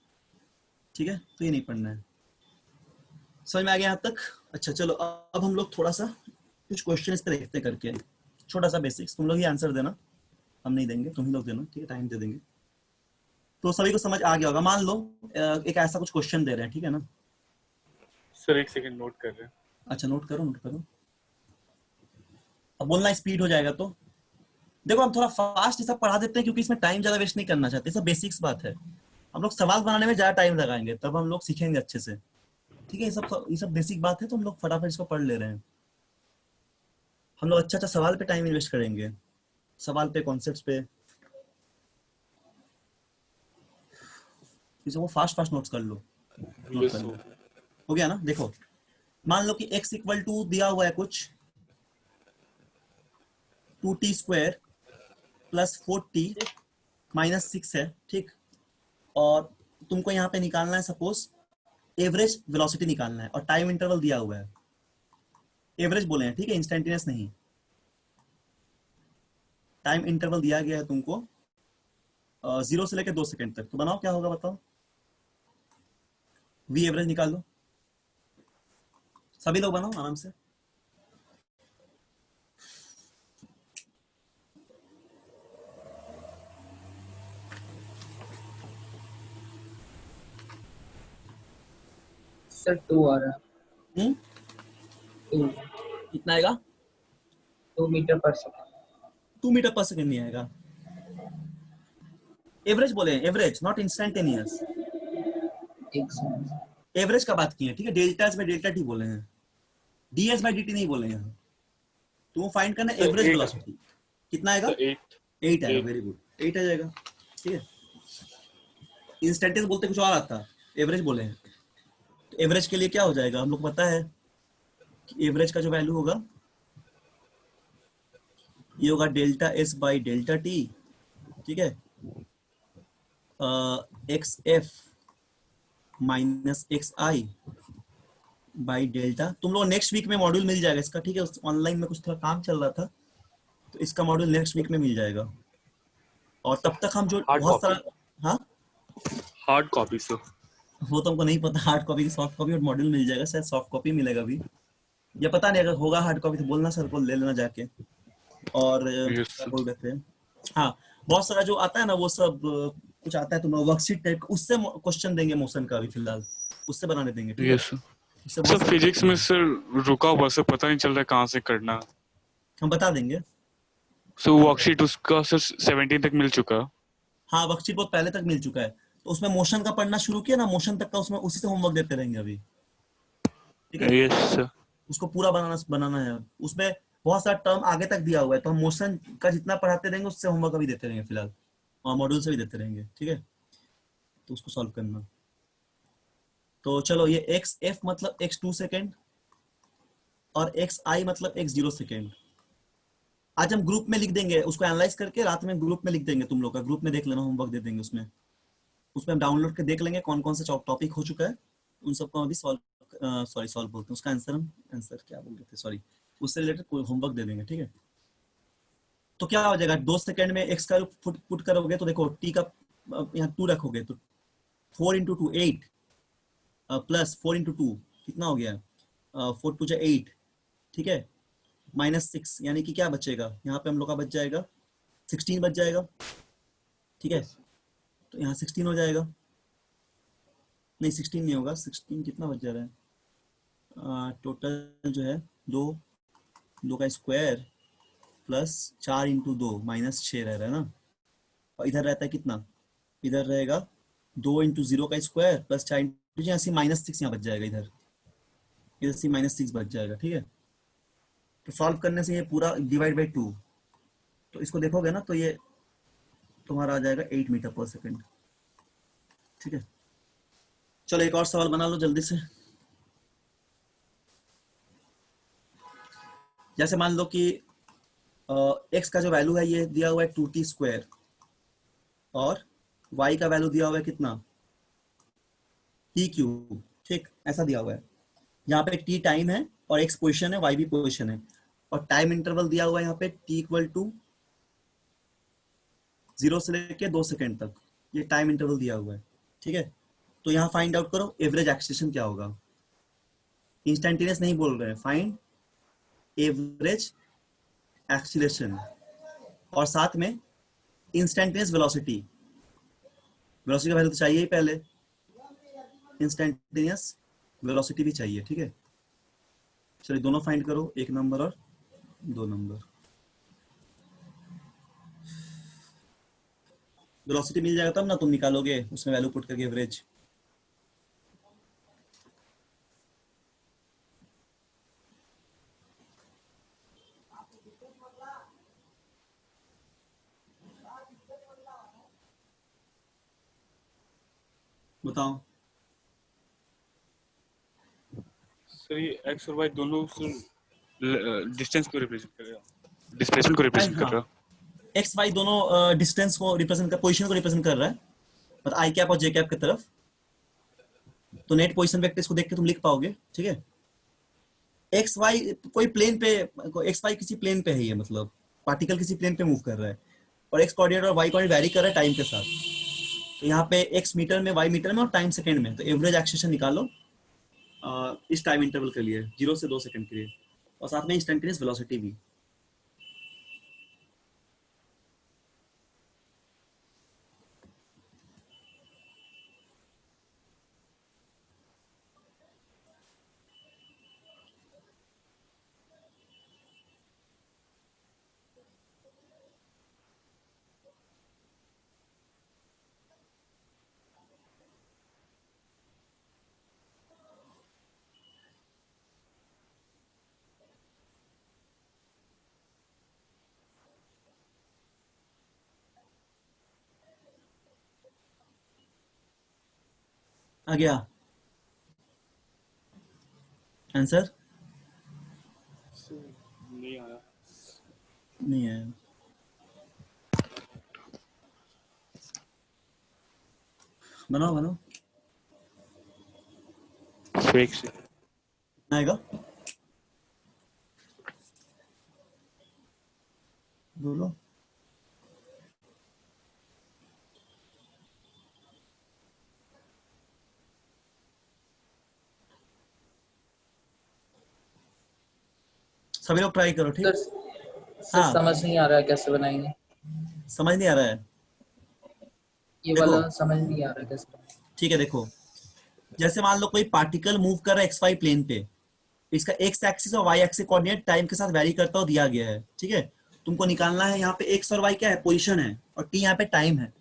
ठीक है, तो ये नहीं पढ़ना है। समझ में आ गया यहाँ तक? अच्छा चलो, अब हम लोग थोड़ा सा कुछ क्वेश्चन इस पे देखते करके, छोटा सा बेसिक्स, तुम लोग ही आंसर देना, हम नहीं देंगे, तुम ही लोग देना, ठीक है, टाइम दे देंगे। तो सभी को समझ आ गया होगा। मान लो एक ऐसा कुछ क्वेश्चन दे रहे हैं, ठीक है ना सर? एक सेकंड नोट कर रहे हैं। अच्छा नोट करो, नोट करो। अब बोलना स्पीड हो जाएगा तो देखो, हम थोड़ा फास्ट ये सब पढ़ा देते हैं क्योंकि इसमें टाइम ज्यादा वेस्ट नहीं करना चाहते, सब बेसिक्स बात है। हम लोग सवाल बनाने में ज्यादा टाइम लगाएंगे, तब हम लोग सीखेंगे अच्छे से, ठीक है। ये सब बेसिक बात है, तो हम लोग फटाफट इसको पढ़ ले रहे हैं। हम लोग अच्छा सवाल पे टाइम इन्वेस्ट करेंगे, सवाल पे, कॉन्सेप्ट्स पे, इसे वो फास्ट नोट्स कर लो, नोट कर लो। हो गया ना? देखो, मान लो कि x इक्वल टू दिया हुआ है कुछ 2t square plus 4t minus 6 है, ठीक। और तुमको यहाँ पे निकालना है सपोज एवरेज वेलोसिटी निकालना है, और टाइम इंटरवल दिया हुआ है, एवरेज बोले हैं, ठीक है, इंस्टेंटेनियस नहीं। टाइम इंटरवल दिया गया है तुमको 0 से लेकर 2 सेकंड तक, तो बनाओ क्या होगा, बताओ। वी एवरेज निकाल लो, सभी लोग बनाओ आराम से। सर 2 आ रहा है। 2 कितना आएगा? 2 मीटर पर सेकंड। 2 मीटर पर सेकंड नहीं आएगा, एवरेज बोले, एवरेज नॉट इंस्टेंटेनियस। एवरेज का बात की है, ठीक है, delta S by delta T बोले हैं, D S by D T नहीं बोले हैं। तो वो फाइंड करना एवरेज वेलोसिटी कितना आएगा, 8 आएगा, वेरी गुड, 8 आ जाएगा, ठीक है। इंस्टेंटेनियस बोलते कुछ और आता, एवरेज बोले हैं। तो एवरेज के लिए क्या हो जाएगा, हम लोग पता है कि एवरेज का जो वैल्यू होगा ये होगा delta S by delta T, ठीक है, x F minus x I by delta. तुम लोग नेक्स्ट वीक में मॉड्यूल मिल जाएगा इसका, ठीक है, ऑनलाइन में कुछ थोड़ा काम चल रहा था, तो इसका मॉड्यूल नेक्स्ट वीक में मिल जाएगा। और तब तक हम जो बहुत सारा, हाँ हार्ड कॉपी सर, वो तो हमको नहीं पता, हार्ड कॉपी की सॉफ्ट कॉपी और मॉड्यूल मिल जाएगा, शायद सॉफ्ट कॉपी मिलेगा अभी, या पता नहीं, अगर होगा हार्ड कॉपी तो बोलना सर को ले लेना जाके। और यस क्या बोल रहे थे, हाँ बहुत सारा जो आता है ना वो सब कुछ आता है तुम्हें वर्कशीट टाइप, उससे क्वेश्चन देंगे मोशन का अभी फिलहाल, उससे बनाने देंगे, ठीक है। यस उससे सर। बहुत सारे फिजिक्स क्वेश्चन में हैं, सर रुका हुआ सर, पता नहीं चल रहा है कहाँ से करना। हम बता देंगे। सर वर्कशीट उसका सर 17 तक मिल चुका। हाँ वर्कशीट बहुत पहले तक मिल चुका है, तो उसमें मोशन का पढ़ना शुरू किया ना, मोशन तक का उसमें उसी से होमवर्क देते रहेंगे अभी, ठीक है। Yes sir. उसको पूरा बनाना बनाना है, उसमें बहुत सारा टर्म आगे तक दिया हुआ है, तो हम मोशन का जितना पढ़ाते रहेंगे उससे होमवर्क अभी देते रहेंगे फिलहाल, और मॉड्यूल से भी देते रहेंगे, ठीक है। तो उसको सॉल्व करना। तो चलो ये एक्स एफ मतलब एक्स 2 सेकेंड और एक्स आई मतलब एक्स 0 सेकेंड, आज हम ग्रुप में लिख देंगे उसको, एनालाइज करके रात में ग्रुप में लिख देंगे, तुम लोग का ग्रुप में देख लेना, होमवर्क दे देंगे उसमें। उसमें हम डाउनलोड के देख लेंगे कौन कौन से टॉपिक हो चुका है, उन सबको अभी सॉल्व, सॉरी सॉल्व बोलते हैं उसका आंसर, हम आंसर क्या बोल रहे थे सॉरी, उससे रिलेटेड कोई होमवर्क दे देंगे, ठीक है। तो क्या हो जाएगा, 2 सेकेंड में एक्स का पुट पुट करोगे तो देखो टी का यहाँ 2 रखोगे तो 4 × 2 8 प्लस 4 × 2 कितना हो गया, 4 × 2 = 8, ठीक है। -6 यानी कि क्या बचेगा यहाँ पे हम लोग का, बच जाएगा 16 बच जाएगा, ठीक है। तो यहाँ 16 हो जाएगा, नहीं 16 नहीं होगा, 16 कितना बच जा रहा है, टोटल जो है दो, दो का स्क्वायर प्लस 4 × 2 -6 रह रहा है ना, और इधर रहता है कितना, इधर रहेगा 2 × 0 का स्क्वायर प्लस 4 यहाँ से -6 यहाँ बच जाएगा, इधर इधर से -6 बच जाएगा, ठीक है। तो सॉल्व करने से ये पूरा डिवाइड बाई 2, तो इसको देखोगे ना तो ये तुम्हारा आ जाएगा 8 मीटर पर सेकेंड, ठीक है। चलो एक और सवाल बना लो जल्दी से। जैसे मान लो कि एक्स का जो वैल्यू है ये दिया हुआ है 2t² और y का वैल्यू दिया हुआ है कितना, t³, ठीक ऐसा दिया हुआ है। यहाँ पे t टाइम है और x पोजिशन है, y भी पोजिशन है, और टाइम इंटरवल दिया हुआ है यहाँ पे t = 0 से लेके 2 सेकेंड तक, ये टाइम इंटरवल दिया हुआ है, ठीक है। तो यहाँ फाइंड आउट करो एवरेज एक्सीलरेशन क्या होगा, इंस्टेंटेनियस नहीं बोल रहे हैं, फाइंड एवरेज एक्सीलरेशन, और साथ में इंस्टेंटेनियस वेलोसिटी, वेलोसिटी का वैल्यू तो चाहिए ही पहले, इंस्टेंटेनियस वेलोसिटी भी चाहिए, ठीक है। चलिए दोनों फाइंड करो, 1 नंबर और 2 नंबर। वेलोसिटी मिल जाएगा तब ना तुम निकालोगे उसमें वैल्यू पुट करके एवरेज। बताओ। सर ये एक्स और वाई दोनों डिस्टेंस को रिप्रेजेंट कर रहा है, डिस्प्लेसमेंट को रिप्रेजेंट कर हाँ, रहा है। एक्स वाई दोनों डिस्टेंस को रिप्रेजेंट कर, पोजिशन को रिप्रेजेंट कर रहा है, मतलब आई कैप और जे कैप की तरफ। तो नेट पोजिशन वेक्टर इसको देख के तुम लिख पाओगे, ठीक है। एक्स वाई कोई प्लेन पे, एक्स वाई किसी प्लेन पे है ये, मतलब पार्टिकल किसी प्लेन पे मूव कर रहा है, और एक्स कोऑर्डिनेट और वाई कोऑर्डिनेट वैरी कर रहा है टाइम के साथ। तो यहाँ पे एक्स मीटर में, वाई मीटर में और टाइम सेकंड में, तो एवरेज एक्सेशन निकालो इस टाइम इंटरवल के लिए 0 से 2 सेकंड के लिए, और साथ में इंस्टेंटेनियस वेलोसिटी भी। आ गया आंसर, नहीं आया। नहीं है, बनाओ बनाओ, फेक से। आएगा बोलो। सभी लोग ट्राई करो, ठीक। सर हाँ, समझ नहीं आ रहा है कैसे बनाएंगे, समझ नहीं आ रहा है। ये देखो, वाला समझ नहीं आ रहा है कैसे बनाएंगे। ठीक है, देखो, जैसे मान लो कोई पार्टिकल मूव कर रहा है एक्स वाई प्लेन पे, इसका एक्स एक्सिस और वाई एक्सिस कोऑर्डिनेट टाइम के साथ वैरी करता हुआ दिया गया है, ठीक है। तुमको निकालना है यहाँ पे एक्स और वाई क्या है, पोजीशन है, और टी यहाँ पे टाइम है।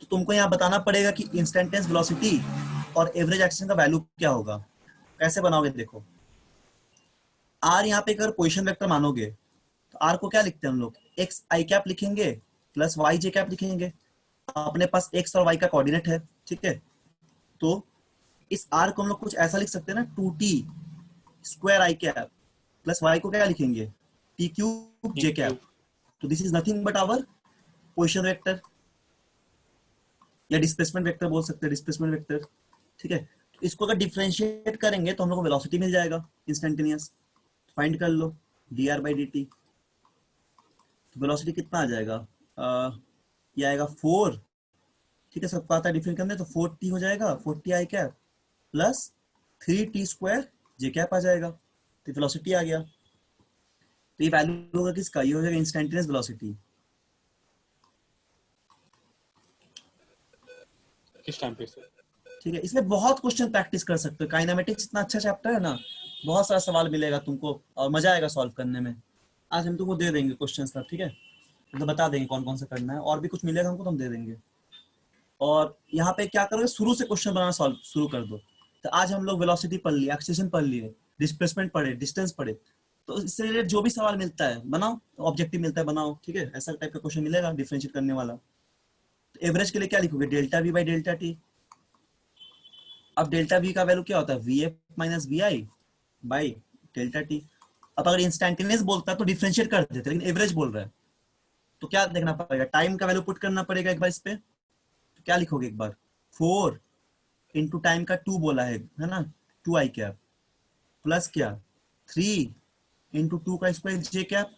तो तुमको यहाँ बताना पड़ेगा कि इंस्टेंटेनियस वेलोसिटी और एवरेज एक्सेलरेशन का वैल्यू क्या होगा। कैसे बनाओगे, देखो, आर यहाँ पे अगर पोजीशन वेक्टर मानोगे तो आर को क्या लिखते हैं हम लोग, एक्स आई कैप लिखेंगे प्लस वाई जे कैप लिखेंगे। अपने पास एक्स और वाई का कोऑर्डिनेट है, ठीक है। तो इस आर को हम लोग कुछ ऐसा लिख सकते हैं ना, 2t square i cap plus y को क्या लिखेंगे, t cube j cap. Cube. तो this is nothing but our position vector, या डिस्प्लेसमेंट वेक्टर बोल सकते हैं, डिस्प्लेसमेंट वेक्टर, ठीक है। तो इसको अगर डिफरेंशिएट करेंगे तो हम लोग को वेलोसिटी मिल जाएगा इंस्टेंटेनियस। फाइंड कर लो D R by D T. तो वेलोसिटी कितना आ जाएगा, ये आएगा 4, ठीक है, सबको आता है डिफरेंट करने, तो 4t हो जाएगा, 4t i cap plus 3t square j cap आ जाएगा। तो वेलोसिटी आ गया। तो ये वैल्यू होगा किसका, ये हो जाएगा इंस्टेंटेनियस वेलोसिटी। किस टाइम पे सर? ठीक है, इसमें बहुत क्वेश्चन प्रैक्टिस कर सकते हो। काइनेमेटिक्स इतना अच्छा चैप्टर है ना, बहुत सारा सवाल मिलेगा तुमको और मजा आएगा सॉल्व करने में। आज हम तुमको दे देंगे क्वेश्चन सब, ठीक है, मतलब बता देंगे कौन कौन सा करना है, और भी कुछ मिलेगा हमको तो हम दे देंगे। और यहाँ पे क्या करोगे, शुरू से क्वेश्चन बनाना सॉल्व शुरू कर दो। तो आज हम लोग वेलोसिटी पढ़ लिए, एक्सेलरेशन पढ़ लिए, डिस्प्लेसमेंट पढ़े, डिस्टेंस पढ़े। तो इससे रिलेटेड जो भी सवाल मिलता है बनाओ, ऑब्जेक्टिव मिलता है बनाओ, ठीक है, ऐसा टाइप का क्वेश्चन मिलेगा डिफरेंशिएट करने वाला। तो एवरेज के लिए क्या लिखोगे, delta v by delta t. अब डेल्टा वी का वैल्यू क्या होता है, v f minus v i by delta t. अब अगर इंस्टेंटेनियस बोलता है तो डिफरेंशिएट कर देते, लेकिन एवरेज बोल रहा है तो क्या देखना पड़ेगा, टाइम का वैल्यू पुट करना पड़ेगा एक बार इस पे। तो क्या लिखोगे एक बार, 4 इंटू टाइम का 2 बोला है ना, 2 आई कैप प्लस क्या 3 इंटू 2 का स्क्वायर जे कैप,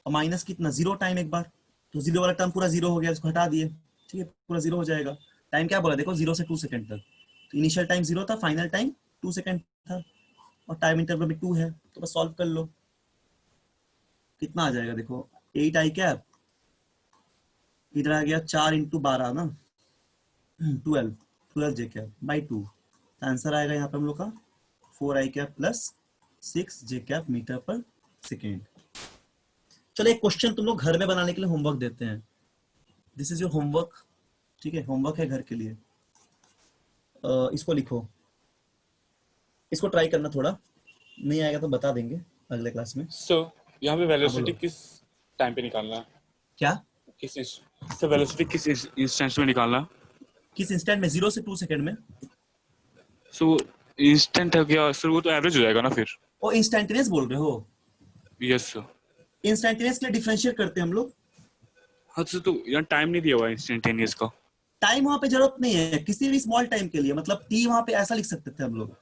और माइनस कितना 0 टाइम एक बार। तो 0 वाला टर्म पूरा 0 हो गया, इसको हटा दिए, ठीक है, पूरा 0 हो जाएगा। टाइम क्या बोला देखो, 0 से 2 सेकंड तक। तो इनिशियल टाइम 0 था, फाइनल टाइम 2 सेकंड था, और टाइम इंटरवल भी 2 है। तो बस सॉल्व कर लो, कितना आ जाएगा देखो, 8 आई कैप, इधर आ गया 4 इंटू 12 ना, 12, 12 जे कैप बाई 2। आंसर आएगा यहाँ पे हम लोग का 4 आई कैप प्लस 6 जे कैप मीटर पर सेकेंड। चलो एक क्वेश्चन तुम लोग घर में बनाने के लिए होमवर्क देते हैं। दिस इज योर होमवर्क, ठीक है, होमवर्क है घर के लिए। इसको लिखो, इसको ट्राई करना, थोड़ा नहीं आएगा तो बता देंगे अगले क्लास में। सो यहाँ पे हाँ वेलोसिटी बोलो, किस टाइम पे निकालना है? क्या, सर वेलोसिटी किस इंस्टेंस में निकालना है? किस इंस्टेंट में, 0 से 2 सेकंड में। सो वो इंस्टेंट है क्या सर? वो तो एवरेज हो जाएगा ना फिर। ओ इंस्टेंटेनियस बोल रहे हो, यस सर। इंस्टेंटेनियस के लिए डिफरेंशिएट करते हैं हम लोग। हाँ सर, तो यहाँ टाइम नहीं दिया हुआ इंस्टेंटेनियस का। टाइम वहां पे जरूरत नहीं है किसी भी स्मॉल टाइम के लिए, मतलब टी वहां पे ऐसा लिख सकते थे हम लोग।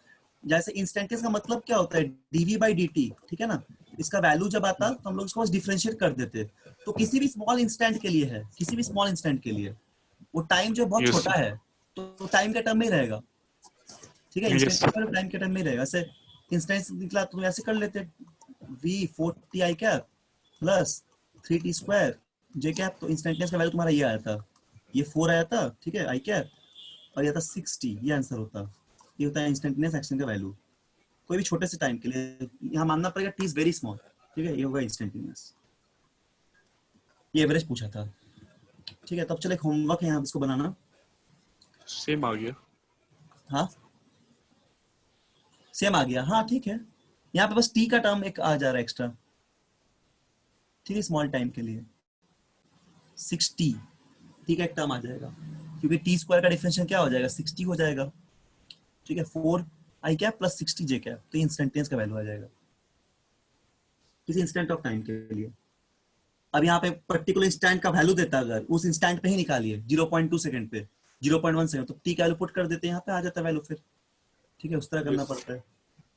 जैसे इंस्टेंटेनियस का मतलब क्या होता है, डीवी बाई डी टी, ठीक है ना। इसका वैल्यू जब आता तो हम लोग इसको डिफरेंशिएट कर देते। तो किसी भी स्मॉल इंस्टेंट के लिए है, किसी भी स्मॉल इंस्टेंट के लिए वो टाइम जो बहुत यस छोटा है, तो टाइम का टर्म में रहेगा, ठीक है, यस इंस्टेंट सर। टाइम के टर्म में रहेगा। ऐसे इंस्टेंट निकला तो ऐसे कर लेते, v 4t i cap plus 3t square j cap. तो इंस्टेंटेनियस का वैल्यू तुम्हारा ये आया था, ये 4 आया था, ठीक है, आई कैप, और ये था 60, ये आंसर होता। ये होता है इंस्टेंटेनियस एक्शन का वैल्यू कोई भी छोटे से टाइम के लिए। यहाँ मानना पड़ेगा टी इज वेरी स्मॉल, ठीक है, ये होगा इंस्टेंटेनियस। ये एवरेज पूछा था, ठीक है। तब चलो एक होमवर्क है यहाँ इसको बनाना। सेम आ गया। हाँ सेम आ गया, हाँ ठीक है। यहाँ पे बस टी का टर्म एक आ जा रहा है एक्स्ट्रा, ठीक है, स्मॉल टाइम के लिए 60 टी का एक टर्म आ जाएगा, क्योंकि टी स्क्वायर का डिफरेंशियल क्या हो जाएगा, 60 हो जाएगा, ठीक है। 4 आई कैप प्लस 60 जे कैप, तो इंस्टेंटेनियस का वैल्यू आ जाएगा किसी इंस्टेंट ऑफ टाइम के लिए। अब यहाँ पे पर्टिकुलर इंस्टेंट का वैल्यू देता, अगर उस इंस्टेंट पे ही निकालिए 0.2 सेकंड पे, 0.1 सेकंड, तो टी का वैल्यू पुट कर देते हैं, यहाँ पे आ जाता है वैल्यू फिर, ठीक है, उस तरह करना यस। पड़ता है।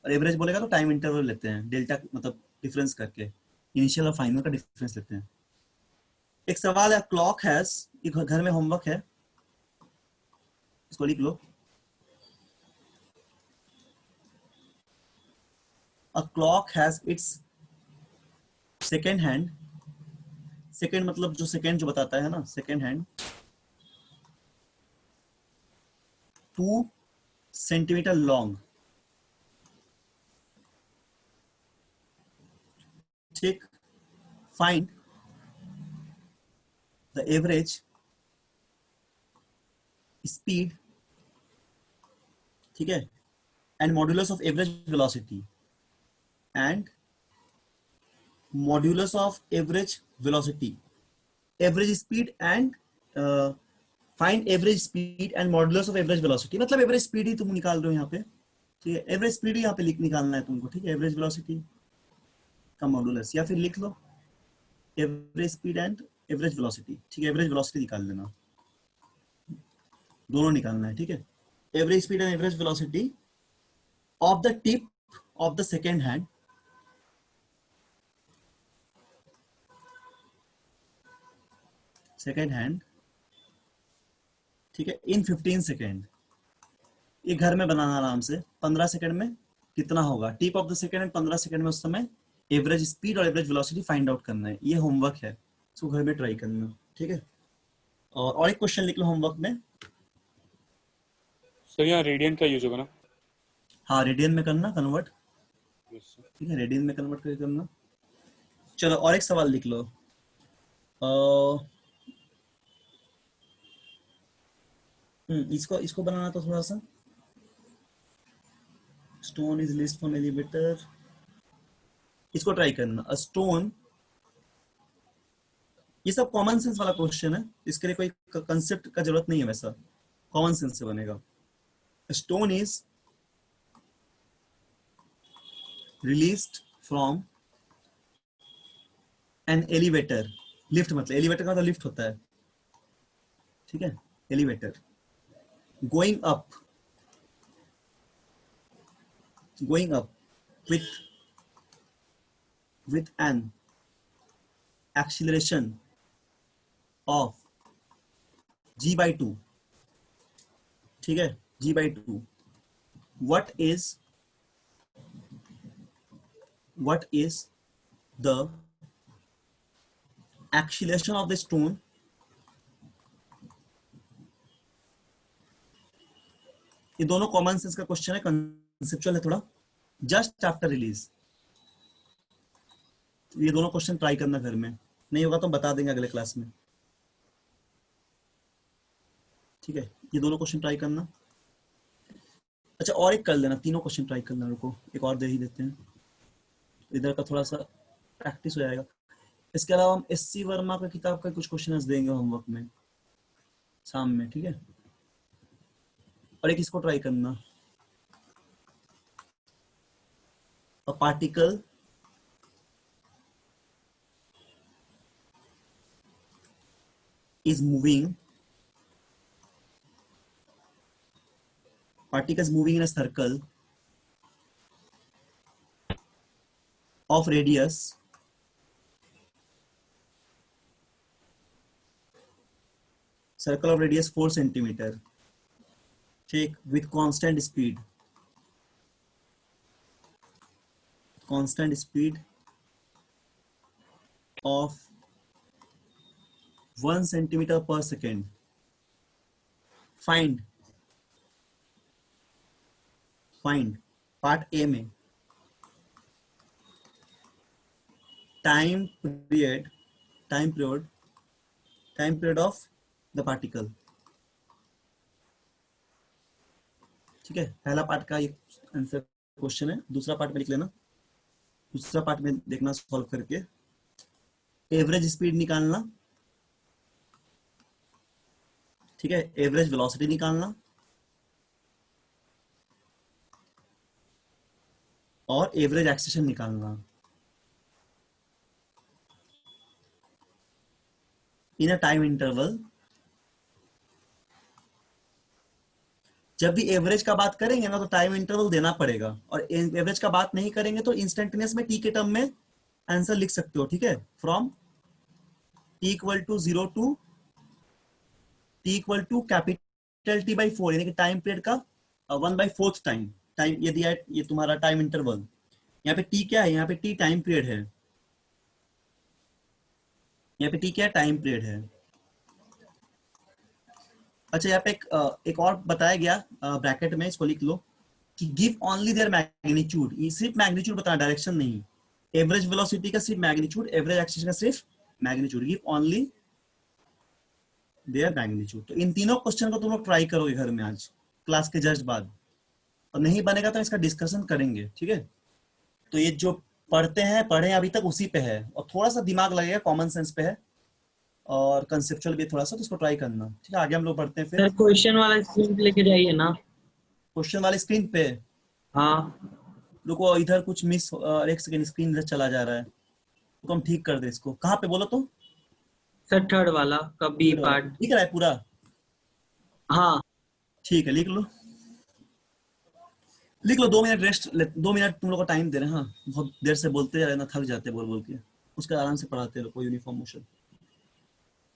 और एवरेज बोलेगा तो टाइम इंटरवल लेते हैं, डेल्टा मतलब डिफरेंस करके, इनिशियल और फाइनल का डिफरेंस लेते हैं। एक सवाल है, क्लॉक हैज, एक घर में होमवर्क है, इसको लिख लो। A clock has its second hand, second मतलब जो सेकेंड जो बताता है ना, सेकेंड हैंड 2 सेंटीमीटर लॉन्ग, ठीक, फाइंड द एवरेज स्पीड, ठीक है, and modulus of average velocity, and modulus of average velocity, average speed and find average speed and modulus of average velocity, मतलब एवरेज स्पीड ही तुम निकाल रहे हो यहाँ पे, ठीक है, एवरेज स्पीड ही यहाँ पे निकालना है तुमको, ठीक है, एवरेज वेलोसिटी का मॉड्यूलस, या फिर लिख लो average speed and average velocity, ठीक है, एवरेज वेलोसिटी निकाल लेना, दोनों निकालना है, ठीक है, average speed and average velocity of the tip of the second hand, second hand, ठीक है, इन 15 सेकेंड, ये घर में बनाना आराम से, 15 सेकेंड में कितना होगा, tip of the second hand 15 second में, उस समय एवरेज स्पीड और एवरेज वेलोसिटी फाइंड आउट करना है, ये होमवर्क है, इसको घर में ट्राई करना, ठीक है, और एक क्वेश्चन लिख लो होमवर्क में। सर यहाँ रेडियन का यूज होगा ना? हाँ, रेडियन में करना कन्वर्ट, यस सर। ठीक है, रेडियन में कन्वर्ट करके करना। चलो और एक सवाल लिख लो, इसको इसको बनाना तो थोड़ा सा, stone is list from elevator, इसको ट्राई करना, अ स्टोन, ये सब कॉमन सेंस वाला क्वेश्चन है, इसके लिए कोई कंसेप्ट का जरूरत नहीं है, वैसा कॉमन सेंस से बनेगा। Stone is released from an elevator, lift मतलब एलिवेटर का मतलब लिफ्ट होता है, ठीक है, elevator, going up with an acceleration of g by 2, ठीक है, g by 2, what is the acceleration of the stone ये दोनों कॉमन सेंस का क्वेश्चन है, कंसेप्चुअल है थोड़ा, जस्ट आफ्टर रिलीज, ये दोनों क्वेश्चन ट्राई करना घर में, नहीं होगा तो बता देंगे अगले क्लास में, ठीक है, ये दोनों क्वेश्चन ट्राई करना। अच्छा और एक कर लेना, तीनों क्वेश्चन ट्राई करना, रुको एक और दे ही देते हैं, इधर का थोड़ा सा प्रैक्टिस हो जाएगा। इसके अलावा हम एससी वर्मा का किताब का कुछ क्वेश्चन देंगे होमवर्क में शाम में, ठीक है, और एक इसको ट्राई करना, a particle is moving, particles moving in a circle of radius circle of radius 4 centimeter, take with constant speed of 1 centimeter per second, find part A में time period of the particle, ठीक है, पहला part का ये answer question है, दूसरा part में लिख लेना, दूसरा पार्ट में देखना सॉल्व करके, एवरेज स्पीड निकालना, ठीक है, एवरेज वेलोसिटी निकालना, और एवरेज एक्सेलेरेशन निकालना इन अ टाइम इंटरवल। जब भी एवरेज का बात करेंगे ना तो टाइम इंटरवल देना पड़ेगा, और एवरेज का बात नहीं करेंगे तो इंस्टेंटेनियस में टी के टर्म में आंसर लिख सकते हो, ठीक है, from t equal to 0 to t equal to capital t by 4, यानी कि टाइम पीरियड का 1/4 टाइम ये दिया है, ये तुम्हारा टाइम इंटरवल, यहाँ पे टी क्या है, यहाँ पे टी टाइम पीरियड है, यहाँ पे टी क्या है, टाइम पीरियड है। अच्छा यहाँ पे एक और बताया गया ब्रैकेट में, इसको लिख लो कि गिव ओनली देयर मैग्नीट्यूड, ये सिर्फ मैग्नीट्यूड बताना, डायरेक्शन नहीं। एवरेज वेलोसिटी का सिर्फ मैग्नीट्यूड, एवरेज एक्सीलरेशन का सिर्फ magnitude, give only there magnitude. तो इन तीनों क्वेश्चन को तुम लोग ट्राई करोगे घर में आज क्लास के जस्ट बाद, और नहीं बनेगा तो इसका डिस्कशन करेंगे, ठीक है। तो ये जो पढ़ते हैं, पढ़े अभी तक उसी पे है, और थोड़ा सा दिमाग लगेगा, कॉमन सेंस पे है और कंसेप्चुअल भी थोड़ा सा, तो इसको ट्राई करना, ठीक है। आगे हम लोग बढ़ते हैं फिर सर क्वेश्चन वाला स्क्रीन लेके जाइए ना। क्वेश्चन वाले स्क्रीन पे। हाँ रुको इधर कुछ मिस, एक सेकंड, स्क्रीन इधर चला जा रहा है, तो हम ठीक कर दे इसको। कहाँ पे बोलो तो, सर थर्ड वाला का बी थर्ड वाला पार्ट। दिख रहा है पूरा? हाँ ठीक है, लिख लो लिख लो। 2 मिनट रेस्ट, 2 मिनट तुम लोग को टाइम दे रहे हैं। हाँ, बहुत देर से बोलते जा रहे ना, थक जाते बोल बोल के, उसका आराम से पढ़ाते रहो, कोई यूनिफॉर्म मोशन।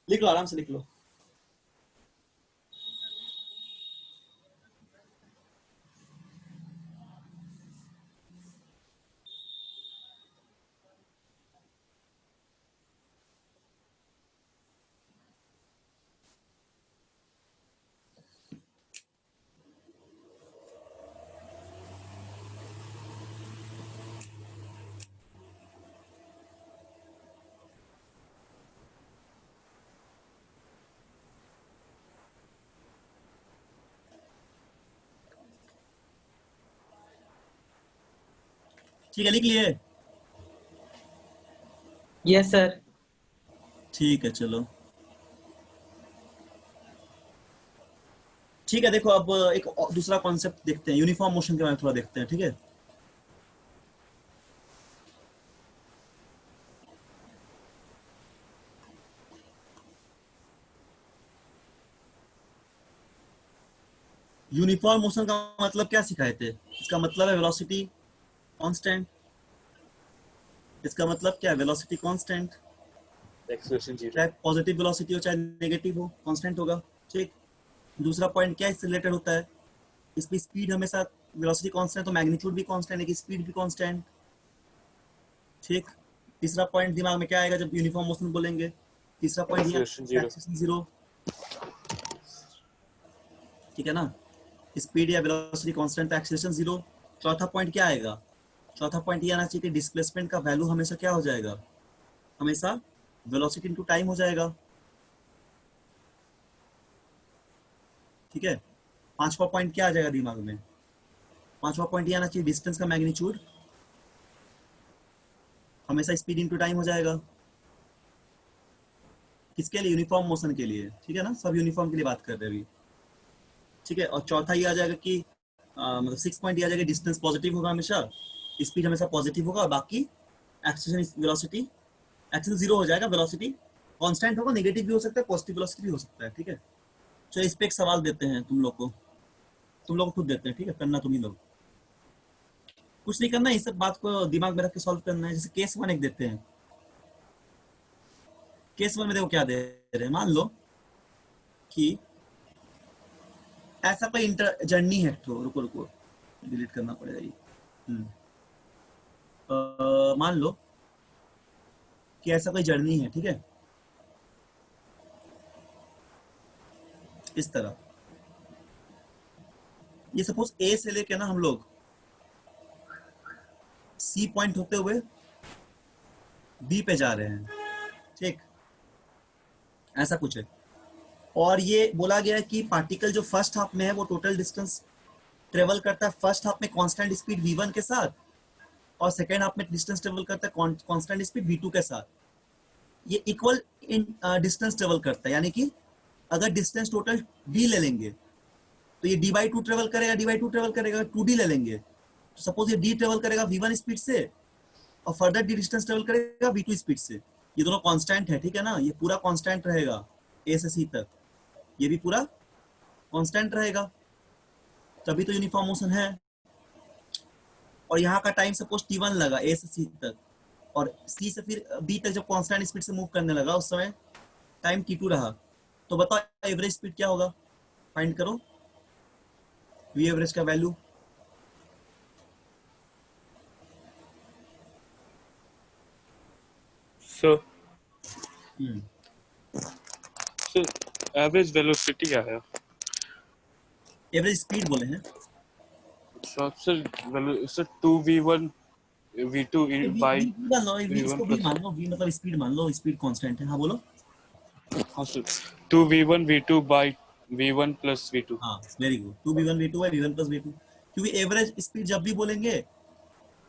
लिख लो, आराम से लिख लो। ठीक है, लिख लिए? Yes sir. ठीक है, चलो ठीक है। देखो अब एक दूसरा कॉन्सेप्ट देखते हैं, यूनिफॉर्म मोशन के बारे में थोड़ा देखते हैं, ठीक है। यूनिफॉर्म मोशन का मतलब क्या सिखाए थे? इसका मतलब है वेलोसिटी कांस्टेंट। इसका मतलब क्या है? Velocity constant, acceleration zero. चाहे पॉजिटिव वेलोसिटी हो चाहे नेगेटिव हो, कांस्टेंट होगा, ठीक। दूसरा पॉइंट क्या इससे रिलेटेड होता है, इसकी स्पीड हमेशा, वेलोसिटी कांस्टेंट तो मैग्नीट्यूड भी कांस्टेंट है, कि स्पीड भी कांस्टेंट, ठीक। तीसरा पॉइंट दिमाग में क्या आएगा जब यूनिफॉर्म मोशन बोलेंगे? तीसरा पॉइंट ये एक्सेलरेशन जीरो। एक्सेलरेशन जीरो, ठीक है ना। स्पीड या वेलोसिटी कांस्टेंट, तो एक्सेलरेशन जीरो। चौथा पॉइंट क्या आएगा? चौथा पॉइंट ये आना चाहिए कि डिस्प्लेसमेंट का वैल्यू हमेशा क्या हो जाएगा? हमेशा वेलोसिटी इनटू टाइम हो जाएगा, ठीक है। पांचवा पॉइंट क्या आ जाएगा दिमाग में? पांचवा पॉइंट ये आना चाहिए, डिस्टेंस का मैग्नीट्यूड हमेशा स्पीड इनटू टाइम हो जाएगा। किसके लिए? यूनिफॉर्म मोशन के लिए, ठीक है ना। सब यूनिफॉर्म के लिए बात कर रहे हैं अभी, ठीक है। और चौथा ये आ जाएगा कि मतलब 6 पॉइंट ये आ जाएगा, डिस्टेंस पॉजिटिव होगा हमेशा, स्पीड हमेशा पॉजिटिव होगा, और बाकी एक्सेलरेशन वेलोसिटी, एक्सेल जीरो हो जाएगा, वेलोसिटी कांस्टेंट होगा, नेगेटिव भी हो सकता है, पॉजिटिव वेलोसिटी भी हो सकता है, ठीक है। चलो इस पे एक सवाल देते हैं तुम लोग को, तुम लोग को खुद देते हैं, ठीक है, करना तुम ही लोग, कुछ नहीं करना है, इस सब बात को दिमाग में रख के सॉल्व करना है। जैसे केस 1 एक देते हैं, केस 1 में देखो क्या दे रहे हैं। मान लो कि ऐसा कोई इंटर जर्नी है, तो रुको रुको डिलीट करना पड़ेगा ये। मान लो कि ऐसा कोई जर्नी है, ठीक है, इस तरह। ये सपोज ए से लेके ना हम लोग सी पॉइंट होते हुए बी पे जा रहे हैं, ठीक, ऐसा कुछ है। और ये बोला गया है कि पार्टिकल जो फर्स्ट हाफ में है वो टोटल डिस्टेंस ट्रेवल करता है फर्स्ट हाफ में कांस्टेंट स्पीड v1 के साथ, और सेकेंड हाफ में डिस्टेंस ट्रेवल करता है कांस्टेंट स्पीड v2 के साथ। ये इक्वल डिस्टेंस ट्रेवल करता है, यानी कि अगर डिस्टेंस टोटल d ले लेंगे तो ये d/2 ट्रेवल करेगा, d/2 ट्रेवल करेगा, 2d ले लेंगे तो सपोज ये d ट्रेवल करेगा v1 स्पीड से, और फर्दर d डिस्टेंस ट्रेवल करेगा v2 स्पीड से। ये दोनों कांस्टेंट है, ठीक है ना, ये पूरा कांस्टेंट रहेगा a से c तक, ये भी पूरा कांस्टेंट रहेगा, तभी तो यूनिफॉर्म मोशन है। और यहाँ का टाइम सपोज t1 लगा a से c तक, और c से फिर b तक जब कांस्टेंट स्पीड से मूव करने लगा उस समय टाइम t2 रहा। तो बताओ एवरेज स्पीड क्या होगा, फाइंड करो v एवरेज का value. Sir sir average velocity क्या है? एवरेज स्पीड बोले हैं। Sir 2v1 v2 bye v1 इसको भी प्लस, मान लो, v मतलब स्पीड मान लो, स्पीड कांस्टेंट है। हाँ बोलो। हाँ sir 2v1 v2 bye v1 plus v2। हाँ very good, 2v1 v2 by v1 plus v2। क्योंकि एवरेज स्पीड जब भी बोलेंगे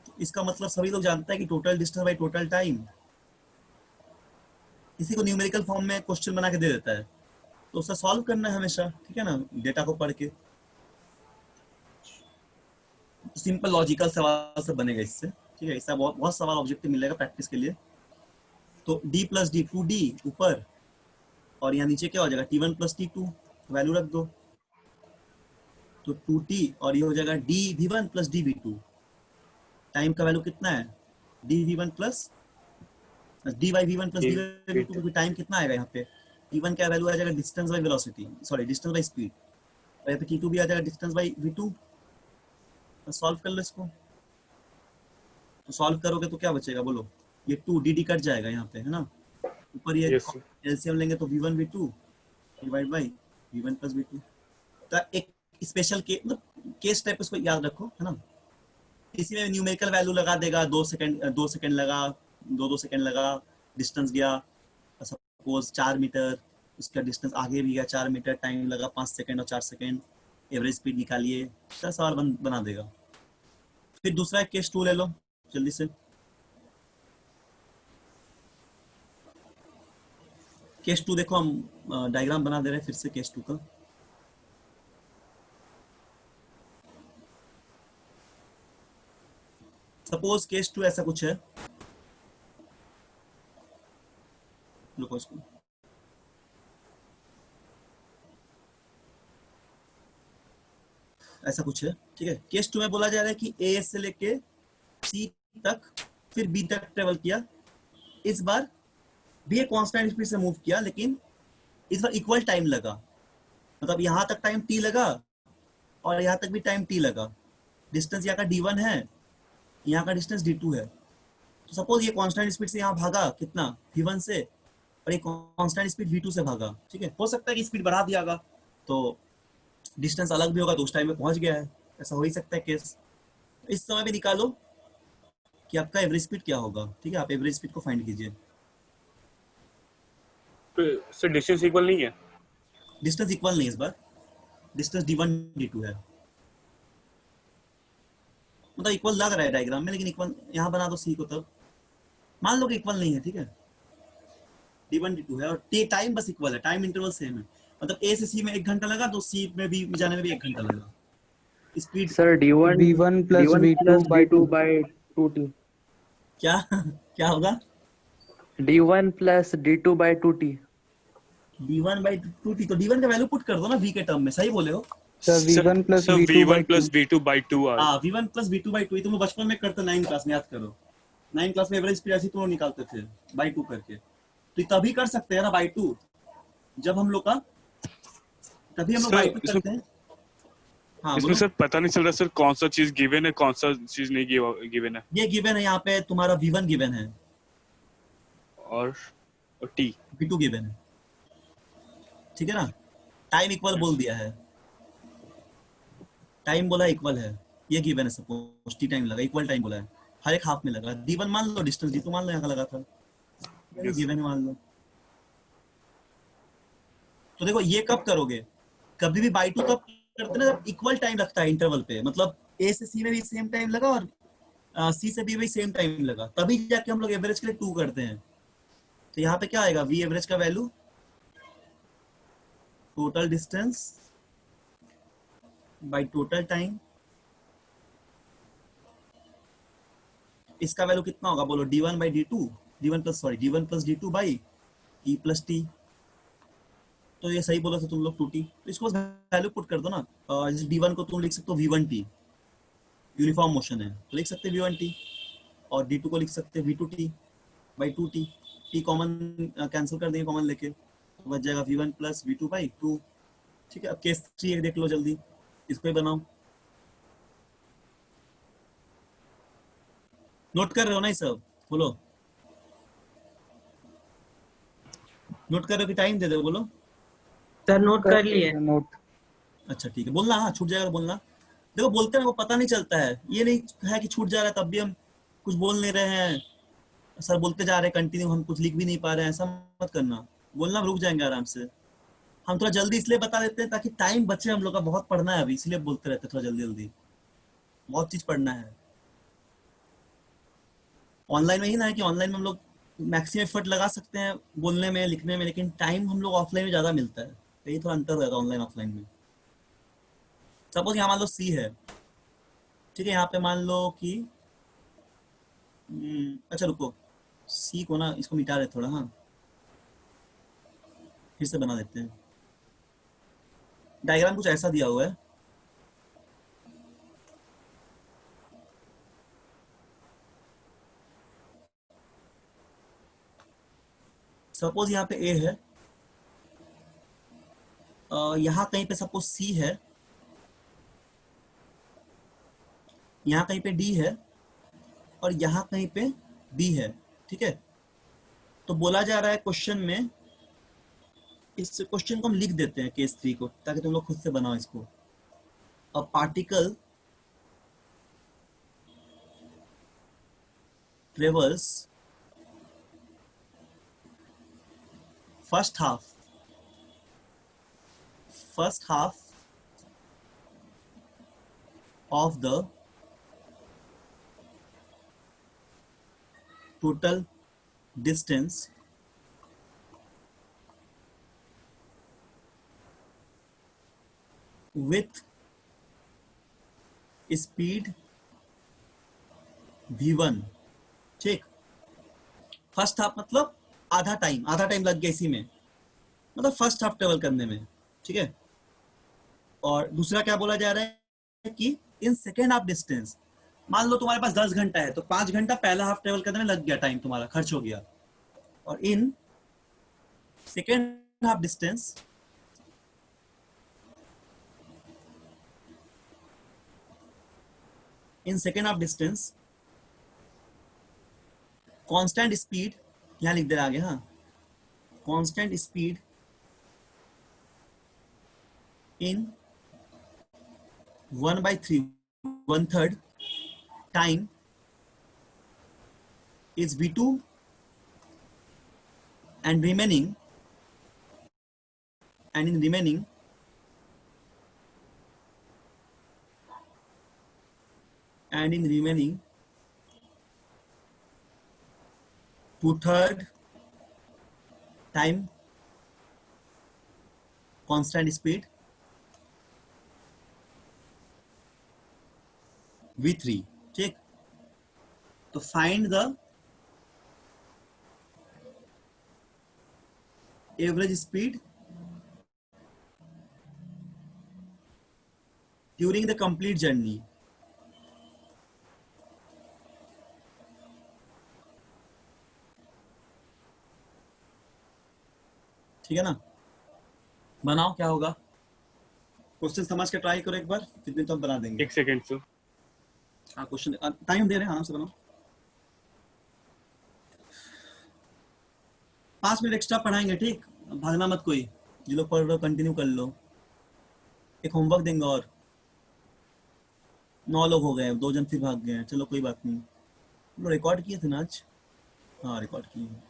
तो इसका मतलब सभी लोग जानते हैं कि total distance by total time. इसी को न्यूमेरिकल फॉर्म में क्वेश्चन बना के दे देता है, तो उसका सॉल्व करना है हमेशा, ठीक है ना, डेटा को पढ़ के। सिंपल लॉजिकल सवाल सब बनेगा इससे, ठीक है। इसका बहुत बहुत सवाल ऑब्जेक्टिव मिलेगा प्रैक्टिस के लिए। तो d प्लस डी, 2d ऊपर, और यहाँ नीचे क्या हो जाएगा, t1 प्लस t2, वैल्यू रख दो। तो 2t और ये हो जाएगा dv1 प्लस dv2। टाइम का वैल्यू कितना है, dv1 plus dy v1 plus dy v2, क्योंकि टाइम कितना आएगा यहाँ पे, t1 क्या वैल्यू आ जाएगा, distance by velocity, sorry distance by speed, और यहाँ पे t2 भी आ जाएगा डिस्टेंस बाई v2। तो सॉल्व कर लो इसको। तो सॉल्व करोगे तो क्या बचेगा बोलो, ये 2 dd कट जाएगा यहाँ पे, है ना। ऊपर ये यस सर। एलसीएम लेंगे तो v1 v2 divide by v1 plus v2। तो एक स्पेशल के मतलब केस टाइप इसको याद रखो, है ना। इसी में न्यूमेरिकल वैल्यू लगा देगा, 2 सेकंड लगा, 2 सेकंड लगा, डिस्टेंस गया सपोज 4 मीटर, उसका डिस्टेंस आगे भी गया 4 मीटर, टाइम लगा 5 सेकंड और 4 सेकंड, एवरेज स्पीड निकालिए, इसका सवाल बना देगा। फिर दूसरा केस 2 ले लो जल्दी से। केस 2 देखो, हम डायग्राम बना दे रहे हैं फिर से केस 2 का। सपोज केस 2 ऐसा कुछ है, रुको इसको, ऐसा कुछ है, ठीक है। केस 2 में बोला जा रहा है कि ए से लेके सी तक, फिर बी तक ट्रेवल किया। इस बार भी एक कांस्टेंट स्पीड से मूव किया, लेकिन इस बार इक्वल टाइम लगा, मतलब यहाँ तक टाइम टी लगा और यहाँ तक भी टाइम टी लगा। डिस्टेंस यहाँ का d1 है, यहाँ का डिस्टेंस d2 है। तो सपोज ये कांस्टेंट स्पीड से यहाँ भागा कितना, v1 से, और ये कांस्टेंट स्पीड v2 से भागा, ठीक है। हो सकता है कि स्पीड बढ़ा दिया होगा, तो डिस्टेंस अलग भी होगा, तो उस टाइम में पहुंच गया है, ऐसा हो ही सकता है केस। इस समय भी निकालो कि आपका एवरेज स्पीड क्या होगा, ठीक है। आप एवरेज स्पीड को फाइंड कीजिए। सर डिस्टेंस इक्वल नहीं है? डिस्टेंस इक्वल नहीं, इस बार डिस्टेंस d1 d2 है, मतलब इक्वल लग रहा है डायग्राम में, लेकिन इक्वल यहाँ बना दो सी को, तब मान लो कि इक्वल नहीं है, ठीक है। d1 d2 है और टाइम बस इक्वल है, टाइम इंटरवल सेम है, मतलब ए से सी में 1 घंटा लगा, तो सी में भी जाने में भी 1 घंटा लगा। Speed sir D1 v1 plus D1 v2 plus by D2 two. by 2t। क्या क्या होगा, D1 plus D2 by 2t। d1 by 2t, तो d1 का वैल्यू पुट कर दो ना v के टर्म में, सही बोले हो। Sir v1 plus sir v2 by v1 two. Plus v2 by 2 आ हाँ v1 प्लस v2 बाई 2, ये तुम लोग बचपन में करते 9 क्लास में, याद करो 9 क्लास में एवरेज स्पीड ऐसी तुम लोग निकालते थे बाई 2 करके। तो तभी कर सकते हैं ना बाई 2, जब हम लोग का, तभी हम लोग बाई 2 सर। करते हैं। हाँ इसमें बोलो। सर पता नहीं चल रहा सर कौन सा चीज गिवन है, कौन सा चीज नहीं गिवन है। ये गिवन है, यहाँ पे तुम्हारा v1 गिवन है और टी। v2 गिवन है, ठीक है ना। टाइम इक्वल बोल दिया है, टाइम बोला इक्वल है, ये गिवन है। सपोज टी टाइम लगा, इक्वल टाइम बोला है, हर एक हाफ में लगा। d1 मान लो, डिस्टेंस d2 मान लो, यहाँ का लगा था, गिवन है मान लो। तो देखो ये कब करोगे, कभी भी बाई 2 कब करते ना, जब इक्वल टाइम लगता है इंटरवल पे, मतलब ए से सी में भी सेम टाइम लगा और सी से बी में भी सेम टाइम लगा, तभी जाके हम लोग एवरेज के लिए 2 करते हैं। तो यहाँ पे क्या आएगा, वी एवरेज का value total distance by total time. इसका वैल्यू कितना होगा बोलो, d1 by d2, d1 plus d2 by e plus T. तो ये सही बोला था तुम लोग 2t, तो इसको वैल्यू पुट कर दो ना। जैसे d1 को तुम लिख सकते हो v1t, यूनिफॉर्म मोशन है तो लिख सकते हैं v1t, और d2 को लिख सकते हैं v2t by 2t। t common cancel कर देंगे, कॉमन लेके, तो बच जाएगा v1 प्लस v2 बाई 2, ठीक है। अब केस 3 एक देख लो जल्दी, इसको ही बनाओ। नोट कर रहे हो ना ये सब, बोलो। नोट करो कि टाइम दे दो, बोलो। सर नोट कर लिए। नोट। अच्छा ठीक है, बोलना, हाँ छूट जाएगा तो बोलना। देखो बोलते हैं वो पता नहीं चलता है, ये नहीं है कि छूट जा रहा है तब भी हम कुछ बोल नहीं रहे हैं, सर बोलते जा रहे हैं कंटिन्यू, हम कुछ लिख भी नहीं पा रहे हैं, ऐसा मत करना, बोलना, हम रुक जाएंगे आराम से। हम थोड़ा जल्दी इसलिए बता देते हैं ताकि टाइम बचे, हम लोग का बहुत पढ़ना है अभी, इसलिए बोलते रहते हैं थोड़ा जल्दी जल्दी, बहुत चीज पढ़ना है। ऑनलाइन में ही ना है कि ऑनलाइन में हम लोग मैक्सिमम एफर्ट लगा सकते हैं बोलने में लिखने में, लेकिन टाइम हम लोग ऑफलाइन में ज्यादा मिलता है, तो ये थोड़ा अंतर रहता है ऑनलाइन ऑफलाइन में। सपोज यहाँ मान लो सी है, ठीक है, यहाँ पे मान लो कि अच्छा रुको, सी को ना इसको मिटा रहे थोड़ा, हाँ फिर से बना देते हैं। डायग्राम कुछ ऐसा दिया हुआ है, सपोज यहाँ पे ए है, यहाँ कहीं पे सपोज सी है, यहाँ कहीं पे डी है, और यहाँ कहीं पे बी है, ठीक है। तो बोला जा रहा है क्वेश्चन में, इस क्वेश्चन को हम लिख देते हैं केस 3 को, ताकि तुम लोग खुद से बनाओ इसको। A particle travels first half of the total distance with speed v1, ठीक। फर्स्ट हाफ मतलब आधा टाइम लग गया इसी में, मतलब फर्स्ट हाफ ट्रेवल करने में, ठीक है। और दूसरा क्या बोला जा रहा है कि इन सेकेंड हाफ डिस्टेंस, मान लो तुम्हारे पास 10 घंटा है, तो 5 घंटा पहला हाफ ट्रेवल करने में लग गया, टाइम तुम्हारा खर्च हो गया। और in second half distance constant speed, यहां लिख दे आगे, हाँ constant speed in 1/3 1/3 time is v2 and in remaining 2/3 time constant speed v3, ठीक। तो find the average speed during the complete journey, ठीक है ना। बनाओ, क्या होगा, क्वेश्चन समझ के ट्राई करो एक बार, कितने तो हम बना देंगे। 1 सेकंड सर। हाँ क्वेश्चन टाइम दे रहे हैं, आराम से बनाओ। 5 मिनट एक्स्ट्रा पढ़ाएंगे, ठीक, भागना मत कोई, जो लोग पढ़ रहे हो कंटिन्यू कर लो। एक होमवर्क देंगे और 9 लोग हो गए, 2 जन फिर भाग गए हैं, चलो कोई बात नहीं। हम लोग रिकॉर्ड किए थे ना आज, हाँ रिकॉर्ड किए हैं।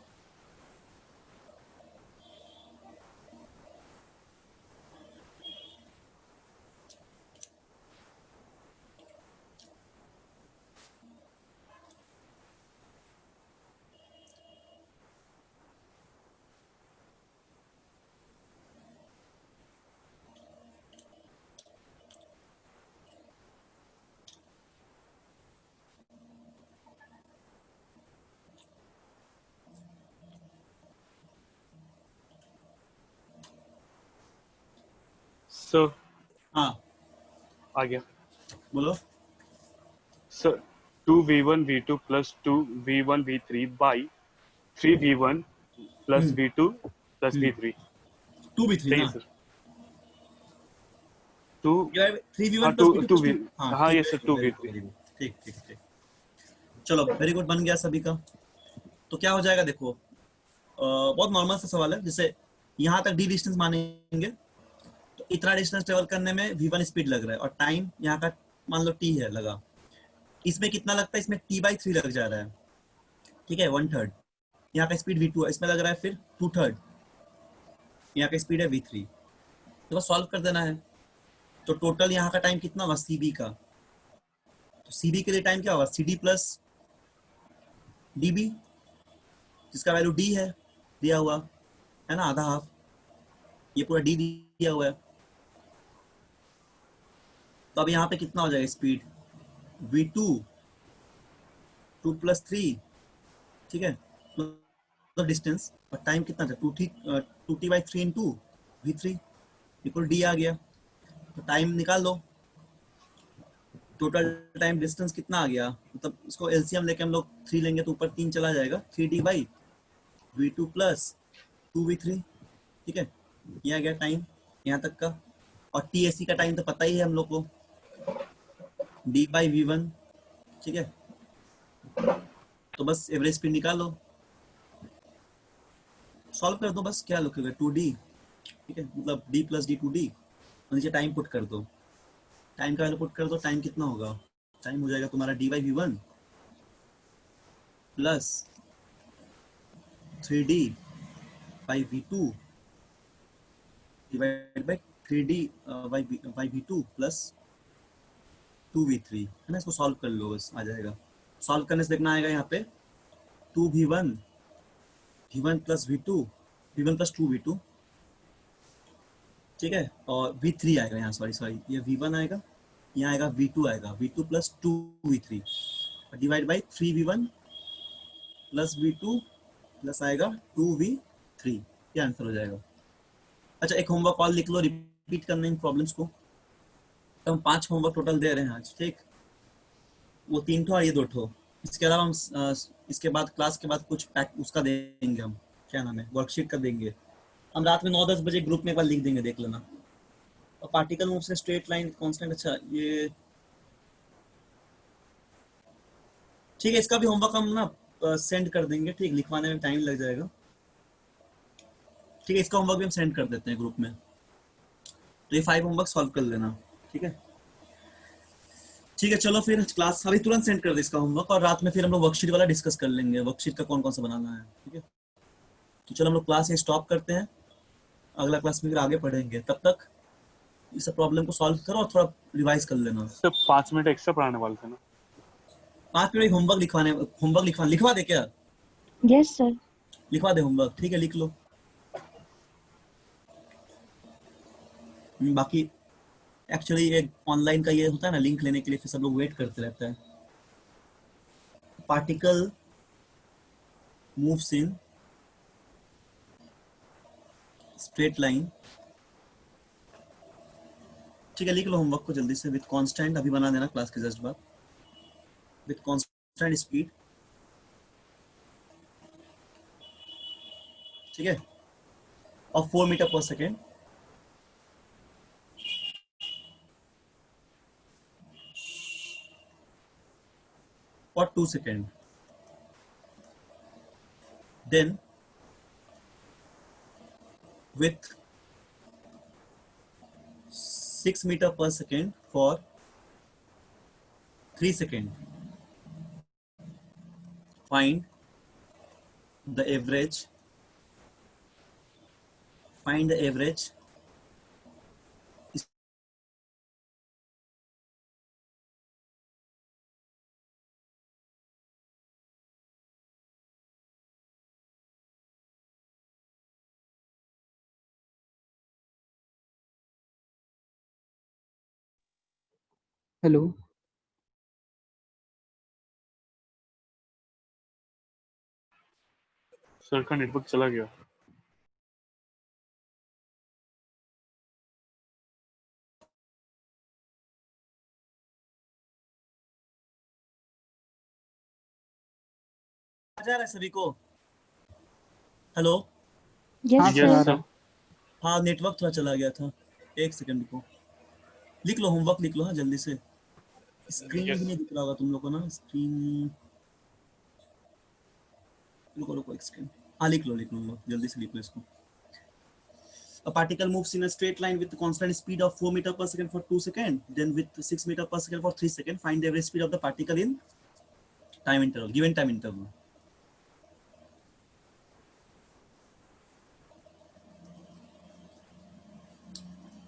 सर हाँ आ गया बोलो। Sir. 2v1 v2 plus 2v1 v3 by 3v1 plus v2 plus v3, 2v3 सही है ना, सर। 2 3v1 हाँ plus 2 v2 2 plus v 2, हाँ हाँ ठीक ये है, sir very good, 2v3। very good, ठीक ठीक ठीक। चलो वेरी गुड, बन गया सभी का। तो क्या हो जाएगा देखो, बहुत नॉर्मल सा सवाल है। जैसे यहाँ तक डी डिस्टेंस मानेंगे तो इतना डिस्टेंस ट्रेवल करने में v1 स्पीड लग रहा है और टाइम यहाँ का मान लो t है लगा, इसमें कितना लगता है, इसमें t/3 लग जा रहा है, ठीक है, 1/3। यहाँ का स्पीड v2 है, इसमें लग रहा है फिर 2/3, यहाँ का स्पीड है v3। तो बस सॉल्व कर देना है। तो टोटल यहाँ का टाइम कितना होगा cb का, तो cb के लिए टाइम क्या होगा, cd प्लस db, जिसका वैल्यू d है दिया हुआ है ना, आधा हाफ, ये पूरा d दिया हुआ है। तो अब यहाँ पे कितना हो जाएगा स्पीड, v2 2 + 3, ठीक है, मतलब डिस्टेंस, और टाइम कितना था 2t/3 into v3 equal d आ गया। तो टाइम निकाल लो, टोटल टाइम डिस्टेंस कितना आ गया, मतलब इसको एलसीएम लेके हम लोग 3 लेंगे तो ऊपर 3 चला जाएगा, 3d/v2 + 2v3, ठीक है, ये आ गया टाइम यहाँ तक का। और टीएससी का टाइम तो पता ही है हम लोग को, d/v1, ठीक है। तो बस एवरेज स्पीड निकालो, सॉल्व कर दो, बस क्या लिखोगे 2d, ठीक है, मतलब d + d 2d, और नीचे टाइम पुट कर दो, टाइम का वैल्यू पुट कर दो, टाइम कितना होगा, टाइम हो जाएगा तुम्हारा d/v1 + 3d/v2 divide by 3d/v2 + 2v3, है ना। इसको सॉल्व कर लो, बस आ जाएगा। सॉल्व करने से देखना आएगा यहाँ पे 2v1 v1 + v2 v1 + 2v2, ठीक है, और v3 आएगा यहाँ, सॉरी ये v1 आएगा, यहाँ आएगा v2 आएगा, v2 + 2v3 divide by 3v1 + v2 plus आएगा 2v3, ये आंसर हो जाएगा। अच्छा, एक होमवर्क और लिख लो, रिपीट करने इन प्रॉब्लम्स को। तो हम 5 होमवर्क टोटल दे रहे हैं आज, ठीक, वो 3 ठो और ये 2 ठो। इसके अलावा हम इसके बाद क्लास के बाद कुछ पैक उसका देंगे हम, क्या नाम है, वर्कशीट का देंगे हम, रात में 9-10 बजे ग्रुप में एक बार लिख देंगे, देख लेना। और पार्टिकल मूव से स्ट्रेट लाइन कांस्टेंट, अच्छा ये ठीक है, इसका भी होमवर्क हम ना सेंड कर देंगे, ठीक, लिखवाने में टाइम लग जाएगा, ठीक है, इसका होमवर्क भी हम सेंड कर देते हैं ग्रुप में। तो ये 5 होमवर्क सॉल्व कर लेना, ठीक है, ठीक है। चलो फिर क्लास अभी तुरंत सेंड कर दे इसका होमवर्क, और रात में फिर हम लोग वर्कशीट वाला डिस्कस कर लेंगे, वर्कशीट का कौन कौन सा बनाना है, ठीक है। तो चलो हम लोग क्लास स्टॉप करते हैं, अगला क्लास में फिर आगे पढ़ेंगे, तब तक इस प्रॉब्लम को सॉल्व करो और थोड़ा रिवाइज कर लेना। सिर्फ 5 मिनट एक्स्ट्रा पढ़ाने वाले थे ना। 5 मिनट होमवर्क लिखवा दे क्या, यस सर। लिखवा दे होमवर्क, ठीक है, लिख लो। बाकी एक्चुअली एक ऑनलाइन का ये होता है ना, लिंक लेने के लिए फिर सब लोग वेट करते रहते हैं। Particle moves in straight line, ठीक है, लिख लो होमवर्क को जल्दी से, विद कांस्टेंट अभी बना देना क्लास के जस्ट बाद, विद कांस्टेंट स्पीड, ठीक है, और 4 मीटर पर second, for 2 seconds. Then with 6 meter per second for 3 seconds. Find the average. Find the average hello. Sir का नेटवर्क चला गया। आ जा रहा है सभी को, हेलो, यस हाँ यस सर। सर। हाँ नेटवर्क थोड़ा चला गया था, एक सेकंड को, लिख लो होमवर्क, लिख लो हाँ जल्दी से। स्क्रीन भी यस नहीं दिख रहा होगा तुम लोग को ना, स्क्रीन, रुको रुको एक सेकंड, हाँ लिख लो जल्दी से लिख लो इसको. A particle moves in a straight line with a constant speed of 4 meter per second for 2 seconds, then with 6 meter per second for 3 seconds. Find the average speed of the particle in time interval, given time interval.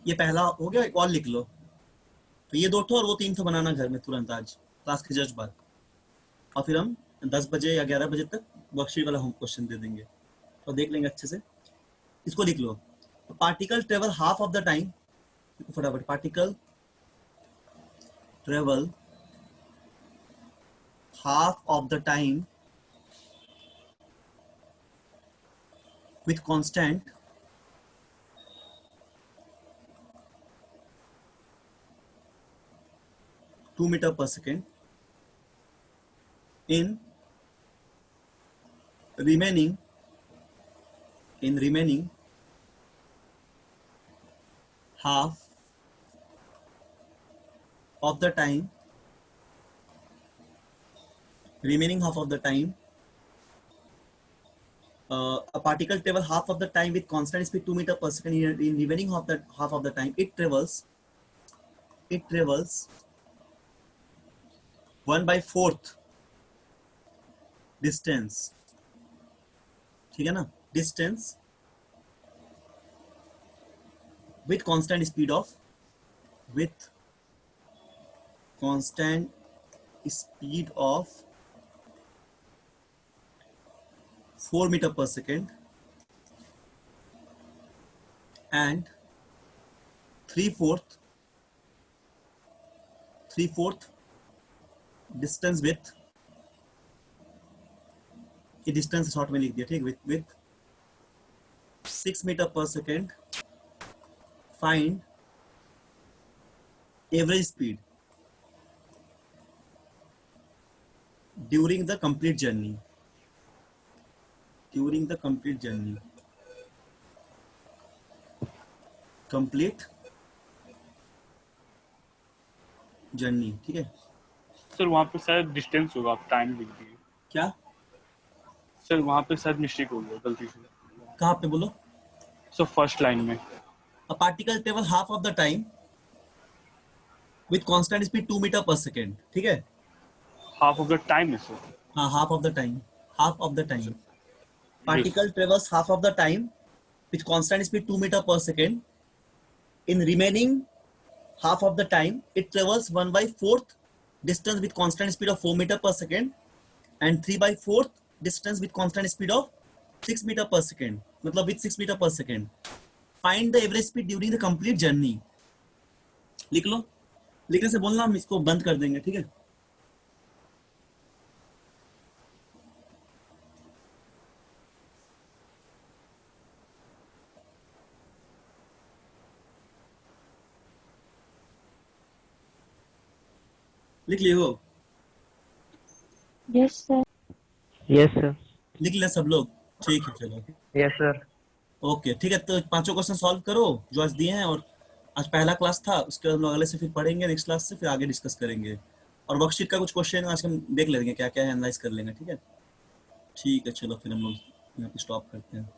ये पहला हो गया, एक और लिख लो. तो ये 2 ठो और वो 3 ठो बनाना घर में तुरंत आज क्लास के जस्ट बाद, और फिर हम 10 बजे या 11 बजे तक वर्कशीट वाला होम क्वेश्चन दे देंगे तो देख लेंगे अच्छे से. इसको लिख लो. Particle travel half of the time, फटाफट. Particle travel half of the time with constant meter per second in remaining half of the time, a particle travel half of the time with constant speed 2 meter per second. In remaining half of the time it travels 1/4 distance. ठीक है ना, distance with constant speed of 4 meter per second and 3/4 distance with, ये distance short में लिख दिया, ठीक, with 6 meter per second. Find average speed during the complete journey. Complete journey, ठीक है. सर वहाँ पे शायद डिस्टेंस होगा, आप टाइम लिख दिए. क्या सर वहाँ पे शायद मिस्टेक हो गया गलती से. कहाँ पे बोलो? सर फर्स्ट लाइन में. A particle travel half of the time with constant speed 2 meter per second, ठीक है. हाफ ऑफ द टाइम है सर. हाँ, half of the time. Particle travels half of the time with constant speed 2 meter per second. In remaining half of the time, it travels 1/4 distance with constant speed of 4 meter per second and 3/4 distance with constant speed of 6 meter per second. मतलब with 6 meter per second. Find the average speed during the complete journey. लिख लो. लिखने से बोलना, हम इसको बंद कर देंगे, ठीक है. लिख लिए हो? Yes, sir. Yes, sir. लिख लिया सब लोग? ठीक है, चलो. Yes, sir. ओके, ठीक है. तो 5 क्वेश्चन सॉल्व करो जो आज दिए हैं, और आज पहला क्लास था, उसके बाद हम लोग अगले से फिर पढ़ेंगे, नेक्स्ट क्लास से फिर आगे डिस्कस करेंगे. और वर्कशीट का कुछ क्वेश्चन आज हम देख लेंगे क्या क्या है, एनालाइज कर लेंगे, ठीक है. ठीक है, चलो फिर हम लोग यहाँ पे स्टॉप करते हैं.